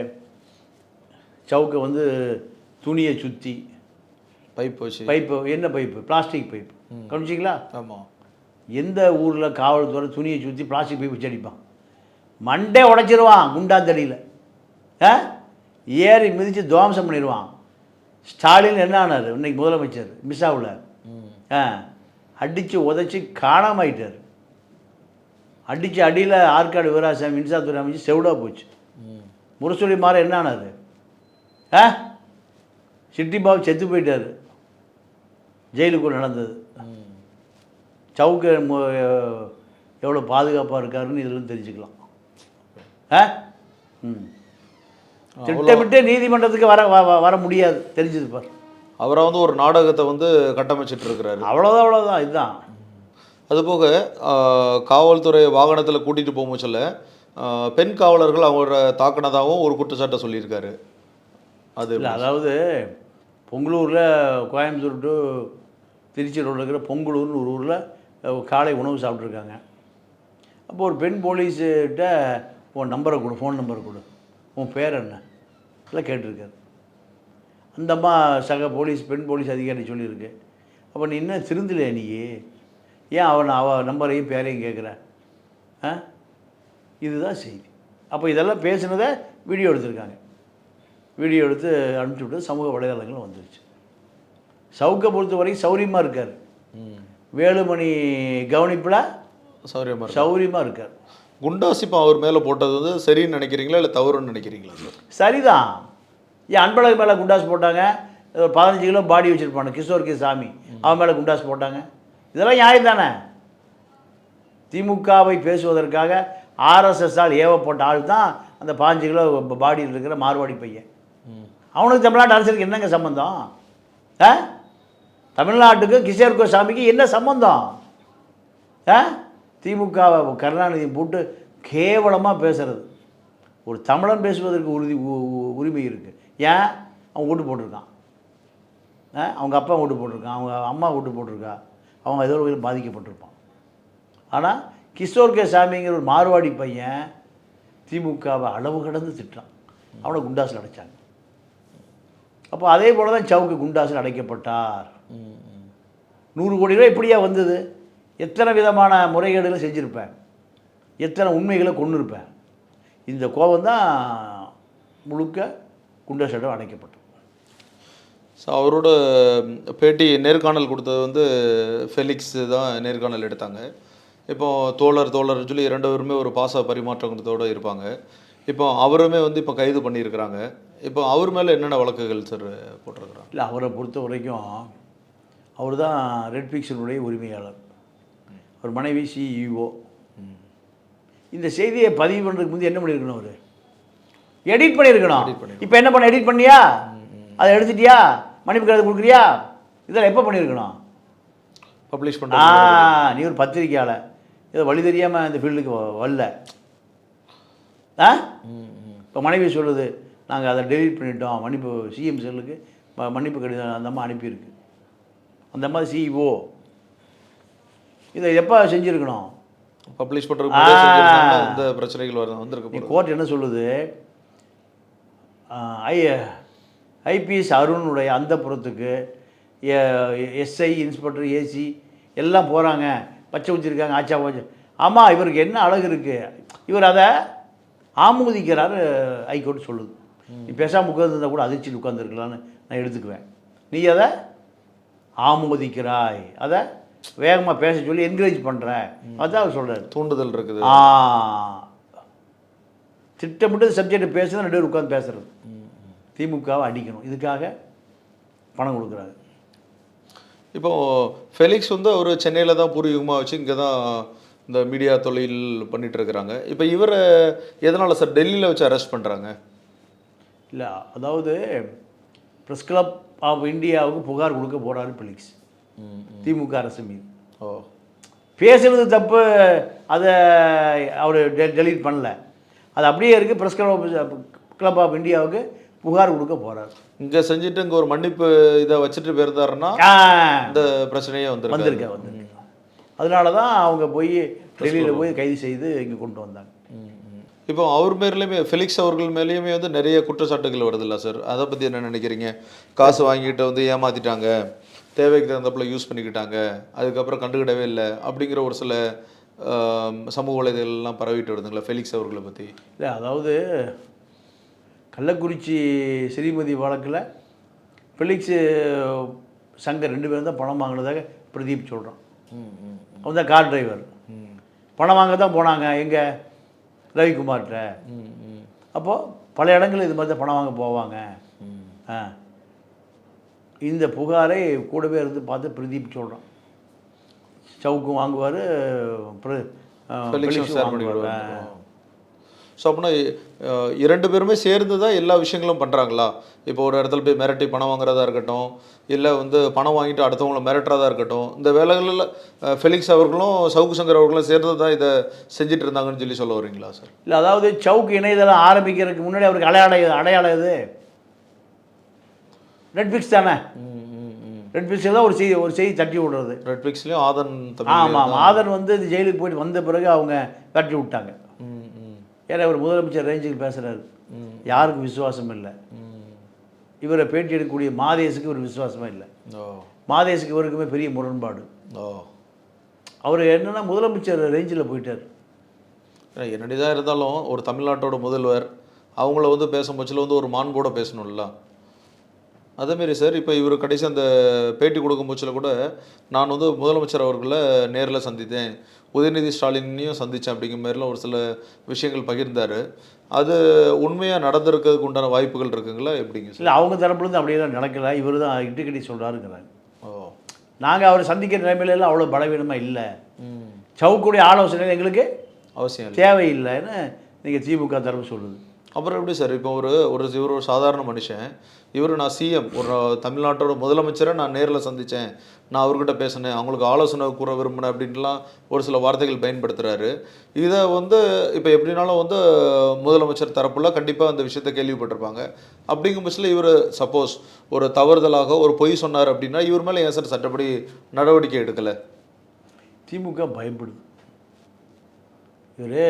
சவுக்கை வந்து துணியை சுற்றி பைப்பு என்ன பைப்பு? Plastic pipe. கவனிச்சிங்களா? ஆமாம். எந்த ஊரில் காவல்துறை துணியை சுற்றி பிளாஸ்டிக் பைப் வச்சு அடிப்பான்? மண்டே உடைச்சிருவான் குண்டாந்தடியில். ஏறி மிதித்து துவாம்சம் பண்ணிடுவான். ஸ்டாலின் என்ன ஆனார் இன்னைக்கு முதலமைச்சர் மிஸ்ஸாவில்? அடித்து உதச்சி காணாமாயிட்டார். அடித்து அடியில் ஆற்காடு வீராசாமி மின்சாரத்துறை அமைச்சு செவிடாக போச்சு. முரசொலி மாற என்ன ஆனார்? சிட்டிபாபு செத்து போயிட்டார். ஜெயிலுக்குள் நடந்தது. சவுக்கு எவ்வளோ பாதுகாப்பாக இருக்காருன்னு இதில் தெரிஞ்சுக்கலாம். திட்டமிட்டு நீதிமன்றத்துக்கு வர முடியாது, தெரிஞ்சது பார். அவரை வந்து ஒரு நாடகத்தை வந்து கட்டமைச்சிட்டு இருக்கிறாரு. அவ்வளோதான் இதுதான். அதுபோக காவல்துறை வாகனத்தில் கூட்டிகிட்டு போகும்போது சொல்ல பெண் காவலர்கள் அவங்களோட தாக்கினதாகவும் ஒரு குற்றச்சாட்டை சொல்லியிருக்காரு. அது இல்லை, அதாவது பொங்கலூரில் கோயம்புத்தூர் டு திருச்சி ரோட்டில் இருக்கிற பொங்கலூர்னு ஒரு ஊரில் காலை உணவு சாப்பிட்ருக்காங்க. அப்போ ஒரு பெண் போலீஸ்கிட்ட உன் நம்பரை கொடு, ஃபோன் நம்பரை கொடு, உன் பேர் என்ன எல்லாம் கேட்டிருக்காரு. அந்த அம்மா சக போலீஸ் பெண் போலீஸ் அதிகாரி சொல்லியிருக்கு. அப்போ நீ இன்னும் திருந்தலையே, நீ ஏன் அவள் நம்பரையும் பேரையும் கேட்குற? இதுதான் செய்தி. அப்போ இதெல்லாம் பேசுனதை வீடியோ எடுத்திருக்காங்க. வீடியோ எடுத்து அனுப்பிச்சி விட்டு சமூக வலைதளங்கள் வந்துருச்சு. சவுக்கை பொறுத்த வரைக்கும் சௌரியமாக இருக்கார். வேலுமணி கவனிப்பில் சௌரியமாக இருக்கார். குண்டாசிப்பா அவர் மேலே போட்டது வந்து சரின்னு நினைக்கிறீங்களா இல்லை தவறுன்னு நினைக்கிறீங்களா? சரிதான். ஏன் அன்பழகு மேலே குண்டாஸ் போட்டாங்க? 15 கிலோ பாடி வச்சுருப்பாங்க கிஷோர் கே சாமி, அவன் மேலே குண்டாஸ் போட்டாங்க. இதெல்லாம் நியாயம் தானே? திமுகவை பேசுவதற்காக ஆர்எஸ்எஸ்ஸால் ஏவப்பட்ட ஆள் தான் அந்த 15 கிலோ பாடியில் இருக்கிற மார்வாடி பையன். அவனுக்கு தமிழ்நாட்டு அரசுக்கு என்னங்க சம்பந்தம்? தமிழ்நாட்டுக்கு கிஷோர் கே சாமிக்கு என்ன சம்பந்தம்? திமுகவை கருணாநிதி போட்டு கேவலமாக பேசுகிறது. ஒரு தமிழன் பேசுவதற்கு உரிமை இருக்குது. ஏன்? அவன் ஓட்டு போட்டிருக்கான், அவங்க அப்பா ஓட்டு போட்டிருக்கான், அவங்க அம்மா ஓட்டு போட்டிருக்கா, அவங்க ஏதோ ஒரு பாதிக்கப்பட்டிருப்பான். ஆனால் கிஷோர் கே சாமிங்கிற ஒரு மார்வாடி பையன் திமுகவை அளவு கடந்து திட்டான். அவனை குண்டாசில் அடைச்சாங்க. அப்போ அதே போல் தான் சவுக்கு குண்டாசில் அடைக்கப்பட்டார். 100 கோடி ரூபாய் இப்படியா வந்தது? எத்தனை விதமான முறைகேடுகளை செஞ்சுருப்பேன், எத்தனை உண்மைகளை கொண்டு இருப்பேன். இந்த கோபம் தான் முழுக்க குண்டாசிடம் அடைக்கப்பட்டது. ஸோ அவரோட பேட்டி நேர்காணல் கொடுத்தது வந்து ஃபெலிக்ஸ் தான் நேர்காணல் எடுத்தாங்க. இப்போ தோழர்னு சொல்லி 2 பேருமே ஒரு பாச பரிமாற்றத்தோடு இருப்பாங்க. இப்போ அவருமே வந்து இப்போ கைது பண்ணியிருக்கிறாங்க. இப்போ அவர் மேலே என்னென்ன வழக்குகள் சார் போட்டிருக்கிறாங்க? இல்லை, அவரை பொறுத்த வரைக்கும் அவர் தான் ரெட் பிக்சனுடைய உரிமையாளர். அவர் மனைவி சிஇஓ. இந்த செய்தியை பதிவு பண்ணுறதுக்கு முந்தைய என்ன பண்ணியிருக்கணும்? அவர் எடிட் பண்ணியிருக்கணும். இப்போ என்ன பண்ண? எடிட் பண்ணியா? அதை எடுத்துட்டியா? மன்னிப்பு கடிதம் கொடுக்குறியா? இதெல்லாம் எப்போ பண்ணியிருக்கணும்? பப்ளிஷ் பண்ண. நீ ஒரு பத்திரிக்கையாளர், இதை வழி தெரியாமல் இந்த ஃபீல்டுக்கு வரல. இப்போ மனைவி சொல்லுது, நாங்கள் அதை டெலிட் பண்ணிட்டோம், மன்னிப்பு சிஎம் செல்லுக்கு மன்னிப்பு கடிதம் அந்த அம்மா அனுப்பியிருக்கு. அந்த மாதிரி சிஇஓ இதை எப்போ செஞ்சுருக்கணும்? பப்ளிஷ் பண்ணுறதுக்கு இந்த பிரச்சனைகள் வந்திருக்கு. கோர்ட் என்ன சொல்லுது? ஐபிஎஸ் அருணுடைய அந்த புறத்துக்கு எஸ்ஐ இன்ஸ்பெக்டர் ஏசி எல்லாம் போகிறாங்க, பச்சை வச்சுருக்காங்க, ஆச்சா போச்சு. ஆமாம், இவருக்கு என்ன அழகு இருக்குது, இவர் அதை ஆமோதிக்கிறாரு ஹைகோர்ட் சொல்லுது. நீ பேசாமல் உட்காந்துருந்தா கூட அதிர்ச்சியில் உட்காந்துருக்கலான்னு நான் எடுத்துக்குவேன். நீ அதை ஆமோதிக்கிறாய், அதை வேகமாக பேச சொல்லி என்கரேஜ் பண்ணுற, அதுதான் அவர் சொல்கிறார். தூண்டுதல் இருக்குது. திட்டமிட்டு சப்ஜெக்ட் பேசுனா 2 பேர் உட்காந்து பேசுகிறது. திமுகவை அடிக்கணும், இதுக்காக பணம் கொடுக்குறாரு. இப்போது ஃபெலிக்ஸ் வந்து அவர் சென்னையில் தான் பூர்வீகமாக வச்சு இங்கே தான் இந்த மீடியா தொழில் பண்ணிகிட்டு இருக்கிறாங்க. இப்போ இவரை எதனால் சார் டெல்லியில் வச்சு அரெஸ்ட் பண்ணுறாங்க? இல்லை, அதாவது ப்ரெஸ் கிளப் ஆஃப் இந்தியாவுக்கு புகார் கொடுக்க போகிறாரு ஃபெலிக்ஸ் திமுக அரசு மீது. பேசுகிறது தப்பு, அதை அவர் டெலீட் பண்ணல, அது அப்படியே இருக்குது. ப்ரெஸ் கிளப் ஆஃப் இந்தியாவுக்கு புகார் கொடுக்க போகிறார். இங்கே செஞ்சுட்டு இங்கே ஒரு மன்னிப்பு இதை வச்சுட்டு போயிருந்தாருன்னா இந்த பிரச்சனையே வந்திருக்கு. அதனால தான் அவங்க போய் டெல்லியில் போய் கைது செய்து இங்கே கொண்டு வந்தாங்க. இப்போ அவர் மேலேயுமே ஃபெலிக்ஸ் அவர்கள் மேலேயுமே வந்து நிறைய குற்றச்சாட்டுகள் வருதில்ல சார், அதை பற்றி என்ன நினைக்கிறீங்க? காசு வாங்கிட்டு வந்து ஏமாற்றிட்டாங்க, தேவைக்கு தகுந்தப்பில் யூஸ் பண்ணிக்கிட்டாங்க, அதுக்கப்புறம் கண்டுக்கிடவே இல்லை அப்படிங்கிற ஒரு சில சமூக வலைதளம்லாம் பரவிட்டு வருதுங்களா ஃபெலிக்ஸ் அவர்களை பற்றி? இல்லை, அதாவது கள்ளக்குறிச்சி ஸ்ரீமதி வழக்கில் ஃபெலிக்ஸு சங்கர் 2 பேரும் தான் பணம் வாங்கினதாக பிரதீப் சொல்கிறான். அவன் தான் கார் டிரைவர். பணம் வாங்க தான் போனாங்க எங்கே, ரவிக்குமார்கிட்ட. அப்போது பல இடங்களில் இது மாதிரி தான் பணம் வாங்க போவாங்க. இந்த புகாரை கூடவே இருந்து பார்த்து பிரதீப் சொல்கிறான். சவுக்கும் வாங்குவார், வாங்குவார். ஸோ அப்படின்னா 2 பேருமே சேர்ந்து தான் எல்லா விஷயங்களும் பண்ணுறாங்களா? இப்போ ஒரு இடத்துல போய் மிரட்டி பணம் வாங்குறதா இருக்கட்டும், இல்லை வந்து பணம் வாங்கிட்டு அடுத்தவங்களை மிரட்டுறதா இருக்கட்டும், இந்த வேலைகளில் ஃபெலிக்ஸ் அவர்களும் சவுக்கு சங்கர் அவர்களும் சேர்ந்து தான் இதை செஞ்சுட்டு இருந்தாங்கன்னு சொல்லி சொல்ல வரீங்களா சார்? இல்லை, அதாவது சவுக்கு இணையதளம் ஆரம்பிக்கிறதுக்கு முன்னாடி அவருக்கு அடையாளம் இது நெட்ஃப்ளிக்ஸ் தானே. நெட்ஃப்ளிக்ஸில் தான் ஒரு செய்தி தட்டி விடுறது. நெட்ஃப்ளிக்ஸ்லேயும் ஆதன். ஆமாம், ஆதன் வந்து இந்த ஜெயிலுக்கு போயிட்டு வந்த பிறகு அவங்க தட்டி விட்டாங்க. ஏன்னா இவர் முதலமைச்சர் ரேஞ்சுக்கு பேசுகிறாரு, யாருக்கும் விசுவாசம் இல்லை. இவரை பேட்டி எடுக்கக்கூடிய மாதேஷுக்கு ஒரு விசுவாசமே இல்லை. மாதேஷுக்கு இவருக்குமே பெரிய முரண்பாடு. அவர் என்னென்னா முதலமைச்சர் ரேஞ்சில் போயிட்டார். என்னடிதான் இருந்தாலும் ஒரு தமிழ்நாட்டோட முதல்வர் அவங்கள வந்து பேசும்போச்சில் வந்து ஒரு மாண்போட பேசணும்ல. அதேமாரி சார், இப்போ இவர் கடைசி அந்த பேட்டி கொடுக்கும் போச்சில் கூட நான் வந்து முதலமைச்சர் அவர்களை நேரில் சந்தித்தேன், உதயநிதி ஸ்டாலினையும் சந்தித்தேன் அப்படிங்கிற மாதிரிலாம் ஒரு சில விஷயங்கள் பகிர்ந்தார். அது உண்மையாக நடந்திருக்கிறதுக்கு உண்டான வாய்ப்புகள் இருக்குங்களா எப்படிங்க சார்? இல்லை, அவங்க தரப்புலேருந்து அப்படியெல்லாம் நடக்கலை. இவர் தான் இட்டுக்கட்டி சொல்கிறாருங்கிறாங்க. நாங்கள் அவரை சந்திக்கிற நிலைமையிலாம் அவ்வளோ பலவீனமாக இல்லை. சவுக்குடைய ஆலோசனை எங்களுக்கு அவசியம் தேவையில்லைன்னு நீங்கள் திமுக தரப்பு சொல்லுது. அப்புறம் எப்படி சார், இப்போ இவர் ஒரு சாதாரண மனுஷன், இவர் நான் சிஎம், ஒரு தமிழ்நாட்டோட முதலமைச்சரை நான் நேரில் சந்தித்தேன், நான் அவர்கிட்ட பேசினேன், அவங்களுக்கு ஆலோசனை கூற விரும்பினேன் அப்படின்ட்டுலாம் ஒரு சில வார்த்தைகள் பயன்படுத்துகிறாரு. இதை வந்து இப்போ எப்படினாலும் வந்து முதலமைச்சர் தரப்புல கண்டிப்பாக அந்த விஷயத்தை கேள்விப்பட்டிருப்பாங்க. அப்படிங்கும் பட்சத்தில் இவர் சப்போஸ் ஒரு தவறுதலாக ஒரு பொய் சொன்னார் அப்படின்னா இவர் மேலே ஏன் சார் சட்டப்படி நடவடிக்கை எடுக்கலை? திமுக பயப்படுது. இவர்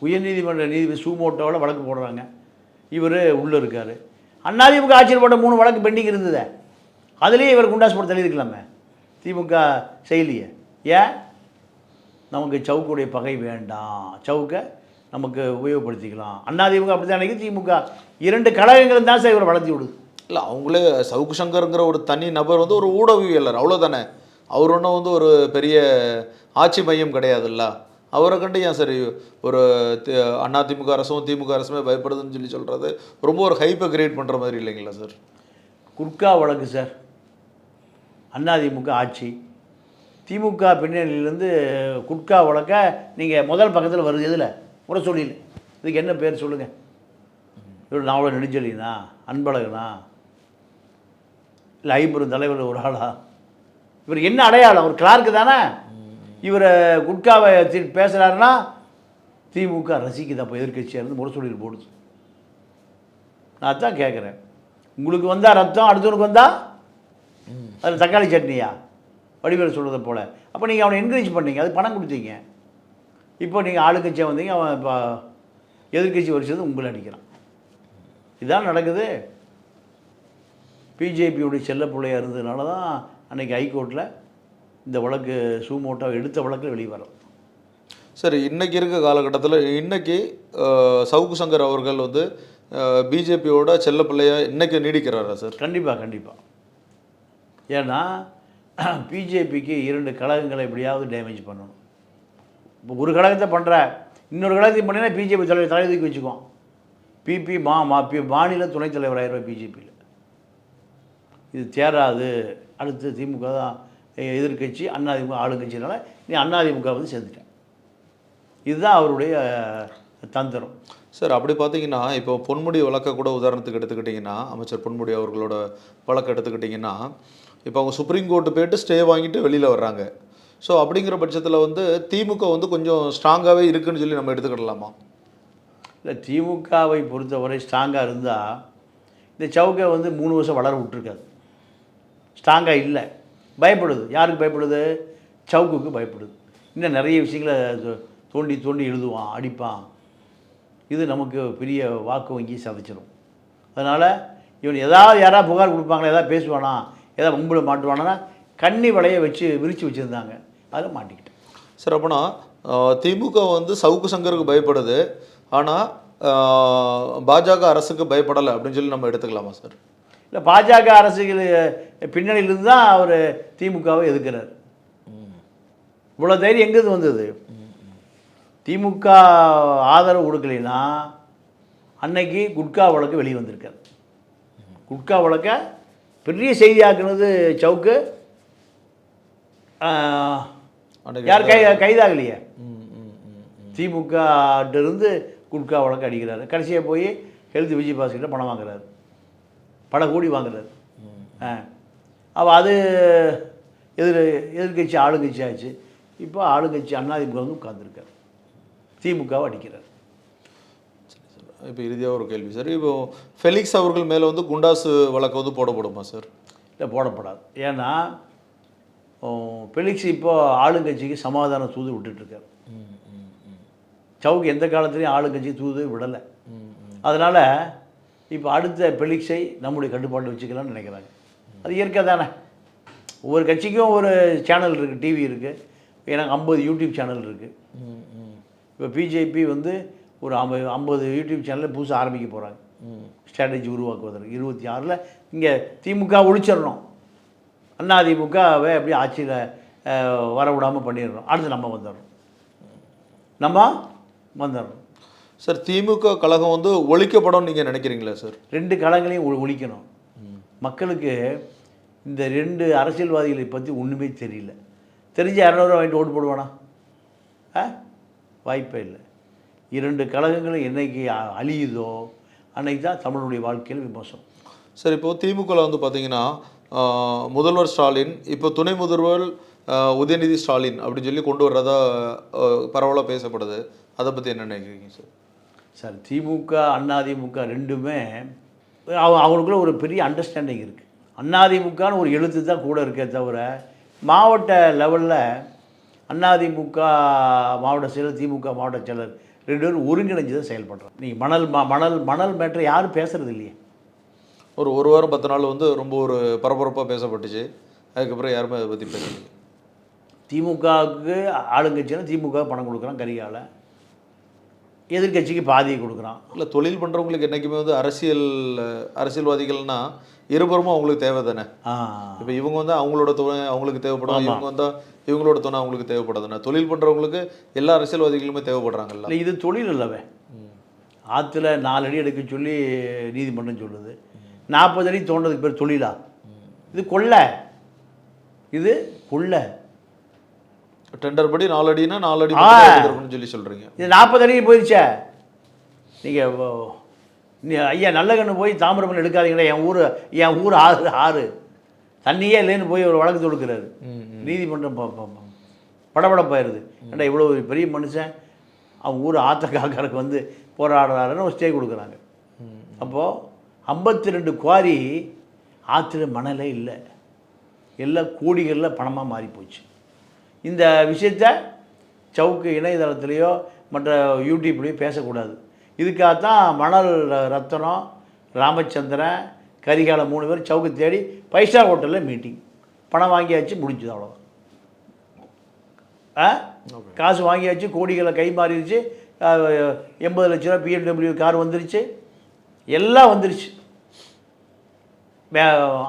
உயர்நீதிமன்ற நீதிபதி சூமோட்டோவில் வழக்கு போடுறாங்க, இவர் உள்ளே இருக்கார். அதிமுக ஆட்சியில் போட்ட 3 வழக்கு பெண்டிங் இருந்தது, அதுலேயே இவர் குண்டாஸ் போட்டு தள்ளியிருக்கலாமே திமுக செயலியை. ஏன்? நமக்கு சவுக்குடைய பகை வேண்டாம், சவுக்கை நமக்கு உபயோகப்படுத்திக்கலாம். அதிமுக அப்படி தான் நினைக்குது. திமுக 2 கழகங்களும் தான் சார் இவரை வளர்த்தி விடுது. இல்லை, அவங்களே சவுக்கு சங்கருங்கிற ஒரு தனி நபர் வந்து ஒரு ஊடகவியலர், அவ்வளோதானே. அவர் ஒன்றும் வந்து ஒரு பெரிய ஆட்சி மையம் கிடையாதுல்ல. அவரை கண்டு ஏன் சரி ஒரு அதிமுக அரசும் திமுக அரசுமே பயப்படுதுன்னு சொல்கிறது ரொம்ப ஒரு ஹைப்பை கிரியேட் பண்ணுற மாதிரி இல்லைங்களா சார்? குட்கா வழக்கு சார், அதிமுக ஆட்சி, திமுக பின்னணியிலேருந்து குட்கா வழக்க நீங்கள் முதல் பக்கத்தில் வருது. எதில்? முரசொலியில். இதுக்கு என்ன பேர் சொல்லுங்கள்? இவர் நாவலர் நெடுஞ்செழியனா, அன்பழகனா, இல்லை ஐம்பெரும் தலைவர் ஒரு ஆளா? இவர் என்ன அடையாளம்? ஒரு கிளார்க்கு தானே. இவரை குட்காவை பேசுகிறாருன்னா திமுக ரசிக்குது. அப்போ எதிர்கட்சியாக இருந்து முரசொலியில் போடுது. நான் தான் கேட்குறேன், உங்களுக்கு வந்தால் ரத்தம், அடுத்தவனுக்கு வந்தால் அதில் தக்காளி சட்னியா? வடிவேல் சொல்கிறத போல். அப்போ நீங்கள் அவனை என்கரேஜ் பண்ணீங்க, அது பணம் கொடுத்தீங்க. இப்போ நீங்கள் ஆளுங்கட்சியாக வந்தீங்க, அவன் இப்போ எதிர்கட்சி வரிசது உங்களை அடிக்கிறான். இதுதான் நடக்குது. பிஜேபியுடைய செல்ல பிள்ளையாக இருந்ததுனால தான் அன்றைக்கி ஹைகோர்ட்டில் இந்த வழக்கு சூமோட்டோ எடுத்த வழக்கில் வெளியே வரும். சரி, இன்றைக்கி இருக்க காலகட்டத்தில் இன்றைக்கி சவுக்கு சங்கர் அவர்கள் வந்து பிஜேபியோட செல்ல பிள்ளையாக இன்றைக்கி நீடிக்கிறாரா சார்? கண்டிப்பாக. ஏன்னா பிஜேபிக்கு 2 கழகங்களை எப்படியாவது டேமேஜ் பண்ணணும். இப்போ ஒரு கழகத்தை பண்ணுற, இன்னொரு கழகத்தையும் பண்ணினா பிஜேபி தலை தூக்கி வச்சுக்குவோம். பிபி மாநில துணைத் தலைவராயிருவா பிஜேபியில். இது தேராது. அடுத்து திமுக தான் எதிர்கட்சி, அதிமுக ஆளுங்கட்சினால நீ அதிமுக வந்து சேர்ந்துட்டேன். இதுதான் அவருடைய தந்திரம் சார். அப்படி பார்த்தீங்கன்னா இப்போ பொன்முடி வழக்கை கூட உதாரணத்துக்கு எடுத்துக்கிட்டிங்கன்னா, அமைச்சர் பொன்முடி அவர்களோட வழக்கு எடுத்துக்கிட்டிங்கன்னா, இப்போ அவங்க சுப்ரீம் கோர்ட்டு போய்ட்டு ஸ்டே வாங்கிட்டு வெளியில் வர்றாங்க. ஸோ அப்படிங்கிற பட்சத்தில் வந்து திமுக வந்து கொஞ்சம் ஸ்ட்ராங்காகவே இருக்குதுன்னு சொல்லி நம்ம எடுத்துக்கிடலாமா? இல்லை, திமுகவை பொறுத்தவரை ஸ்ட்ராங்காக இருந்தால் இந்த சவுக்கை வந்து 3 வருஷம் வளர விட்டுருக்காது. ஸ்ட்ராங்காக இல்லை, பயப்படுது. யாருக்கு பயப்படுது? சவுக்குக்கு பயப்படுது. இன்னும் நிறைய விஷயங்களை தோண்டி எழுதுவான், அடிப்பான். இது நமக்கு பெரிய வாக்கு வங்கி சதைச்சிடும். அதனால் இவன் யாராவது புகார் கொடுப்பாங்களா, எதாவது பேசுவானா, எதாவது வம்பில் மாட்டுவானா, கன்னி வலையை வச்சு விரித்து வச்சுருந்தாங்க, அதை மாட்டிக்கிட்டேன். சார் அப்போனா திமுக வந்து சவுக்கு சங்கருக்கு பயப்படுது, ஆனால் பாஜக அரசுக்கு பயப்படலை அப்படின்னு சொல்லி நம்ம எடுத்துக்கலாமா சார்? இல்லை, பாஜக அரசுகள் பின்னணியிலிருந்து தான் அவர் திமுகவை எதிர்க்கிறார். இவ்வளோ தைரியம் எங்கேருந்து வந்தது? திமுக ஆதரவு கொடுக்கலைன்னா அன்னைக்கு குட்கா வழக்கு வெளியே வந்திருக்காரு. குட்கா வழக்க பெரிய செய்தியாக்குனது சவுக்கு. யார் கைதாகலையே. திமுக இருந்து குட்கா வழக்கு அடிக்கிறாரு. கடைசியாக போய் ஹெல்த் விஜய் பாஸ்கிட்ட பணம் வாங்குறாரு, பல கோடி வாங்குறாரு. அப்போ அது எதிர்கட்சி ஆளுங்கட்சி ஆச்சு. இப்போ ஆளுங்கட்சி அதிமுக வந்து உட்கார்ந்துருக்கார், திமுகவை அடிக்கிறார். இப்போ இறுதியாக ஒரு கேள்வி சார், இப்போ ஃபெலிக்ஸ் அவர்கள் மேலே வந்து குண்டாசு வழக்கு வந்து போடப்படுமா சார்? இல்லை, போடப்படாது. ஏன்னா ஃபெலிக்ஸ் இப்போ ஆளுங்கட்சிக்கு சமாதான தூது விட்டுட்டுருக்கார். சவுக்கு எந்த காலத்துலேயும் ஆளுங்கட்சி தூது விடலை. அதனால் இப்போ அடுத்த ஃபெலிக்ஸை நம்முடைய கட்டுப்பாட்டு வச்சுக்கலாம்னு நினைக்கிறாங்க. அது இயற்கை தானே. ஒவ்வொரு கட்சிக்கும் ஒரு சேனல் இருக்குது, டிவி இருக்குது. எனக்கு 50 யூடியூப் சேனல் இருக்குது. இப்போ பிஜேபி வந்து ஒரு 50 யூடியூப் சேனலில் புதுசாக ஆரம்பிக்க போகிறாங்க, ஸ்ட்ராட்டஜி உருவாக்குவதற்கு. 26 இங்கே திமுக ஒழிச்சிடணும், அதிமுகவை அப்படியே ஆட்சியில் வர விடாமல் பண்ணிடணும். அடுத்து நம்ம வந்துடணும் சார். திமுக கழகம் வந்து ஒழிக்கப்படும் நீங்கள் நினைக்கிறீங்களா சார்? 2 கழகங்களையும் ஒழிக்கணும். மக்களுக்கு இந்த 2 அரசியல்வாதிகளை பற்றி ஒன்றுமே தெரியல. தெரிஞ்ச 200 வாங்கிட்டு ஓட்டு போடுவானா? வாய்ப்பே இல்லை. 2 கழகங்களும் என்னைக்கு அழியுதோ அன்னைக்கு தான் தமிழுடைய வாழ்க்கையில் விமோசம். சார், இப்போது திமுகவில் வந்து பார்த்தீங்கன்னா முதல்வர் ஸ்டாலின், இப்போ துணை முதல்வர் உதயநிதி ஸ்டாலின் அப்படின்னு சொல்லி கொண்டு வர்றதா பரவலாக பேசப்படுது. அதை பற்றி என்ன நினைக்கிறீங்க சார்? சார், திமுக அதிமுக ரெண்டுமே அவங்களுக்குள்ள ஒரு பெரிய அண்டர்ஸ்டாண்டிங் இருக்குது. அதிமுகன்னு ஒரு எழுத்து தான் கூட இருக்கே தவிர, மாவட்ட லெவலில் அதிமுக மாவட்ட செயலர், திமுக மாவட்ட செயலர் 2 பேரும் ஒருங்கிணைஞ்சு தான் செயல்படுறாங்க. நீங்கள் மணல் மேட்டரை யாரும் பேசுகிறது இல்லையே. ஒரு வாரம் 10 நாள் வந்து ரொம்ப ஒரு பரபரப்பாக பேசப்பட்டுச்சு. அதுக்கப்புறம் யாருமே அதை பற்றி பேசல. திமுகவுக்கு ஆளுங்கட்சினா திமுக பணம் கொடுக்குறான் கரிகால, எதிர்கட்சிக்கு பாதியை கொடுக்குறான். இல்லை, தொழில் பண்ணுறவங்களுக்கு என்றைக்குமே வந்து அரசியல்வாதிகள்னால் இருபுறமும் அவங்களுக்கு தேவை தானே. இப்போ இவங்க வந்து அவங்களோட துணை அவங்களுக்கு தேவைப்படும், இவங்க வந்தால் இவங்களோட துணை அவங்களுக்கு தேவைப்படாதுண்ணே. தொழில் பண்ணுறவங்களுக்கு எல்லா அரசியல்வாதிகளுமே தேவைப்படுறாங்கல்ல. இல்லை, இது தொழில் இல்லவே. ஆற்றுல 4 அடி எடுக்க சொல்லி நீதிமன்றம் சொல்லுது. 40 அடி தோன்றதுக்கு பேர் தொழிலா? இது கொள்ளை. டெண்டர் படி 4 அடினா 4 அடி இருக்குன்னு சொல்லி சொல்கிறீங்க. இது 40 அடி போயிடுச்சே. நீங்கள் ஐயா நல்லகண்ணு போய் தாமிரபரணி எடுக்காதீங்களா, என் ஊர் ஆறு தண்ணியே இல்லைன்னு போய் ஒரு வழக்கு தொடுக்கிறாரு. நீதிமன்றம் படபடப்பாயிருது. ஏன்னா இவ்வளோ பெரிய மனுஷன் அவன் ஊர் ஆத்தக்காரருக்கு வந்து போராடுறாருன்னு ஒரு ஸ்டே கொடுக்குறாங்க. அப்போது 52 குவாரி ஆற்றுல மணலே இல்லை, எல்லா கோடிகளில் பணமாக மாறி போச்சு. இந்த விஷயத்தை சவுக்கு இணையதளத்துலேயோ மற்ற யூடியூப்லேயோ பேசக்கூடாது. இதுக்காகத்தான் மணல் ரத்னம், ராமச்சந்திரன், கரிகால 3 பேர் சவுக்கு தேடி 5 ஸ்டார் ஹோட்டலில் மீட்டிங். பணம் வாங்கியாச்சு, முடிஞ்சுது, அவ்வளோதான். காசு வாங்கியாச்சு, கோடிகளை கை மாறிடுச்சு. 80 லட்ச ரூபா BMW கார் வந்துருச்சு, எல்லாம் வந்துருச்சு.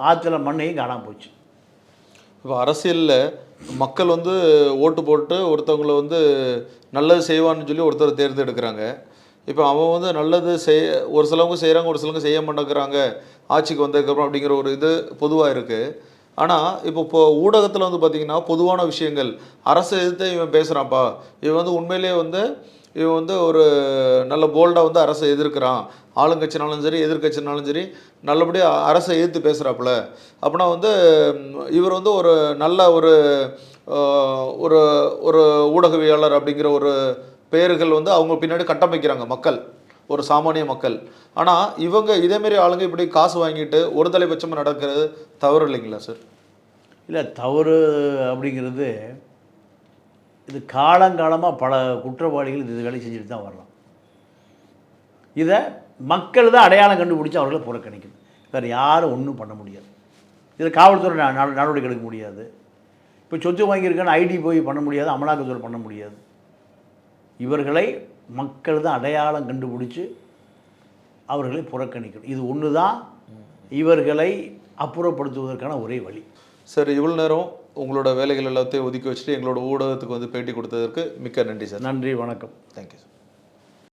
ஆற்றுல மண்ணையும் காணாமல் போச்சு. இப்போ அரசியலில் மக்கள் வந்து ஓட்டு போட்டு ஒருத்தவங்களை வந்து நல்லது செய்வான்னு சொல்லி ஒருத்தர் தேர்ந்தெடுக்கிறாங்க. இப்போ அவன் வந்து நல்லது ஒரு சிலவங்க செய்கிறாங்க, ஒரு சிலவங்க செய்ய மாட்டேங்கிறாங்க ஆட்சிக்கு வந்ததுக்கப்புறம் அப்படிங்கிற ஒரு இது பொதுவாக இருக்குது. ஆனால் இப்போ ஊடகத்தில் வந்து பார்த்திங்கன்னா பொதுவான விஷயங்கள், அரசை எதிர்த்து இவன் பேசுகிறான்ப்பா, இவன் வந்து உண்மையிலே வந்து இவன் வந்து ஒரு நல்ல போல்டாக வந்து அரசை எதிர்க்கிறான், ஆளுங்கட்சினாலும் சரி எதிர்கட்சினாலும் சரி நல்லபடியாக அரசை எதிர்த்து பேசுகிறாப்புல அப்படின்னா வந்து இவர் வந்து ஒரு நல்ல ஒரு ஒரு ஒரு ஊடகவியாளர் அப்படிங்கிற ஒரு பெயர்கள் வந்து அவங்க பின்னாடி கட்டமைக்கிறாங்க மக்கள், ஒரு சாமானிய மக்கள். ஆனால் இவங்க இதேமாரி ஆளுங்க இப்படி காசு வாங்கிட்டு ஒரு தலைபட்சமாக நடக்கிறது தவறு இல்லைங்களா சார்? இல்லை, தவறு அப்படிங்கிறது இது காலங்காலமாக பல குற்றவாளிகள் இது வேலை செஞ்சுட்டு தான் வரலாம். இதை மக்கள் தான் அடையாளம் கண்டுபிடிச்சி அவர்களை புறக்கணிக்கணும். வேறு யாரும் ஒன்றும் பண்ண முடியாது. இதில் காவல்துறை நடவடிக்கை எடுக்க முடியாது. இப்போ சொத்து வாங்கியிருக்கான்னு ஐடி போய் பண்ண முடியாது, அமலாக்கத்துறை பண்ண முடியாது. இவர்களை மக்கள் தான் அடையாளம் கண்டுபிடிச்சி அவர்களை புறக்கணிக்கணும். இது ஒன்று தான் இவர்களை அப்புறப்படுத்துவதற்கான ஒரே வழி. சார், இவ்வளோ நேரம் உங்களோட வேலைகள் எல்லாத்தையும் ஒதுக்கி வச்சுட்டு எங்களோட ஊடகத்துக்கு வந்து பேட்டி கொடுத்ததற்கு மிக்க நன்றி சார். நன்றி, வணக்கம். Thank you sir.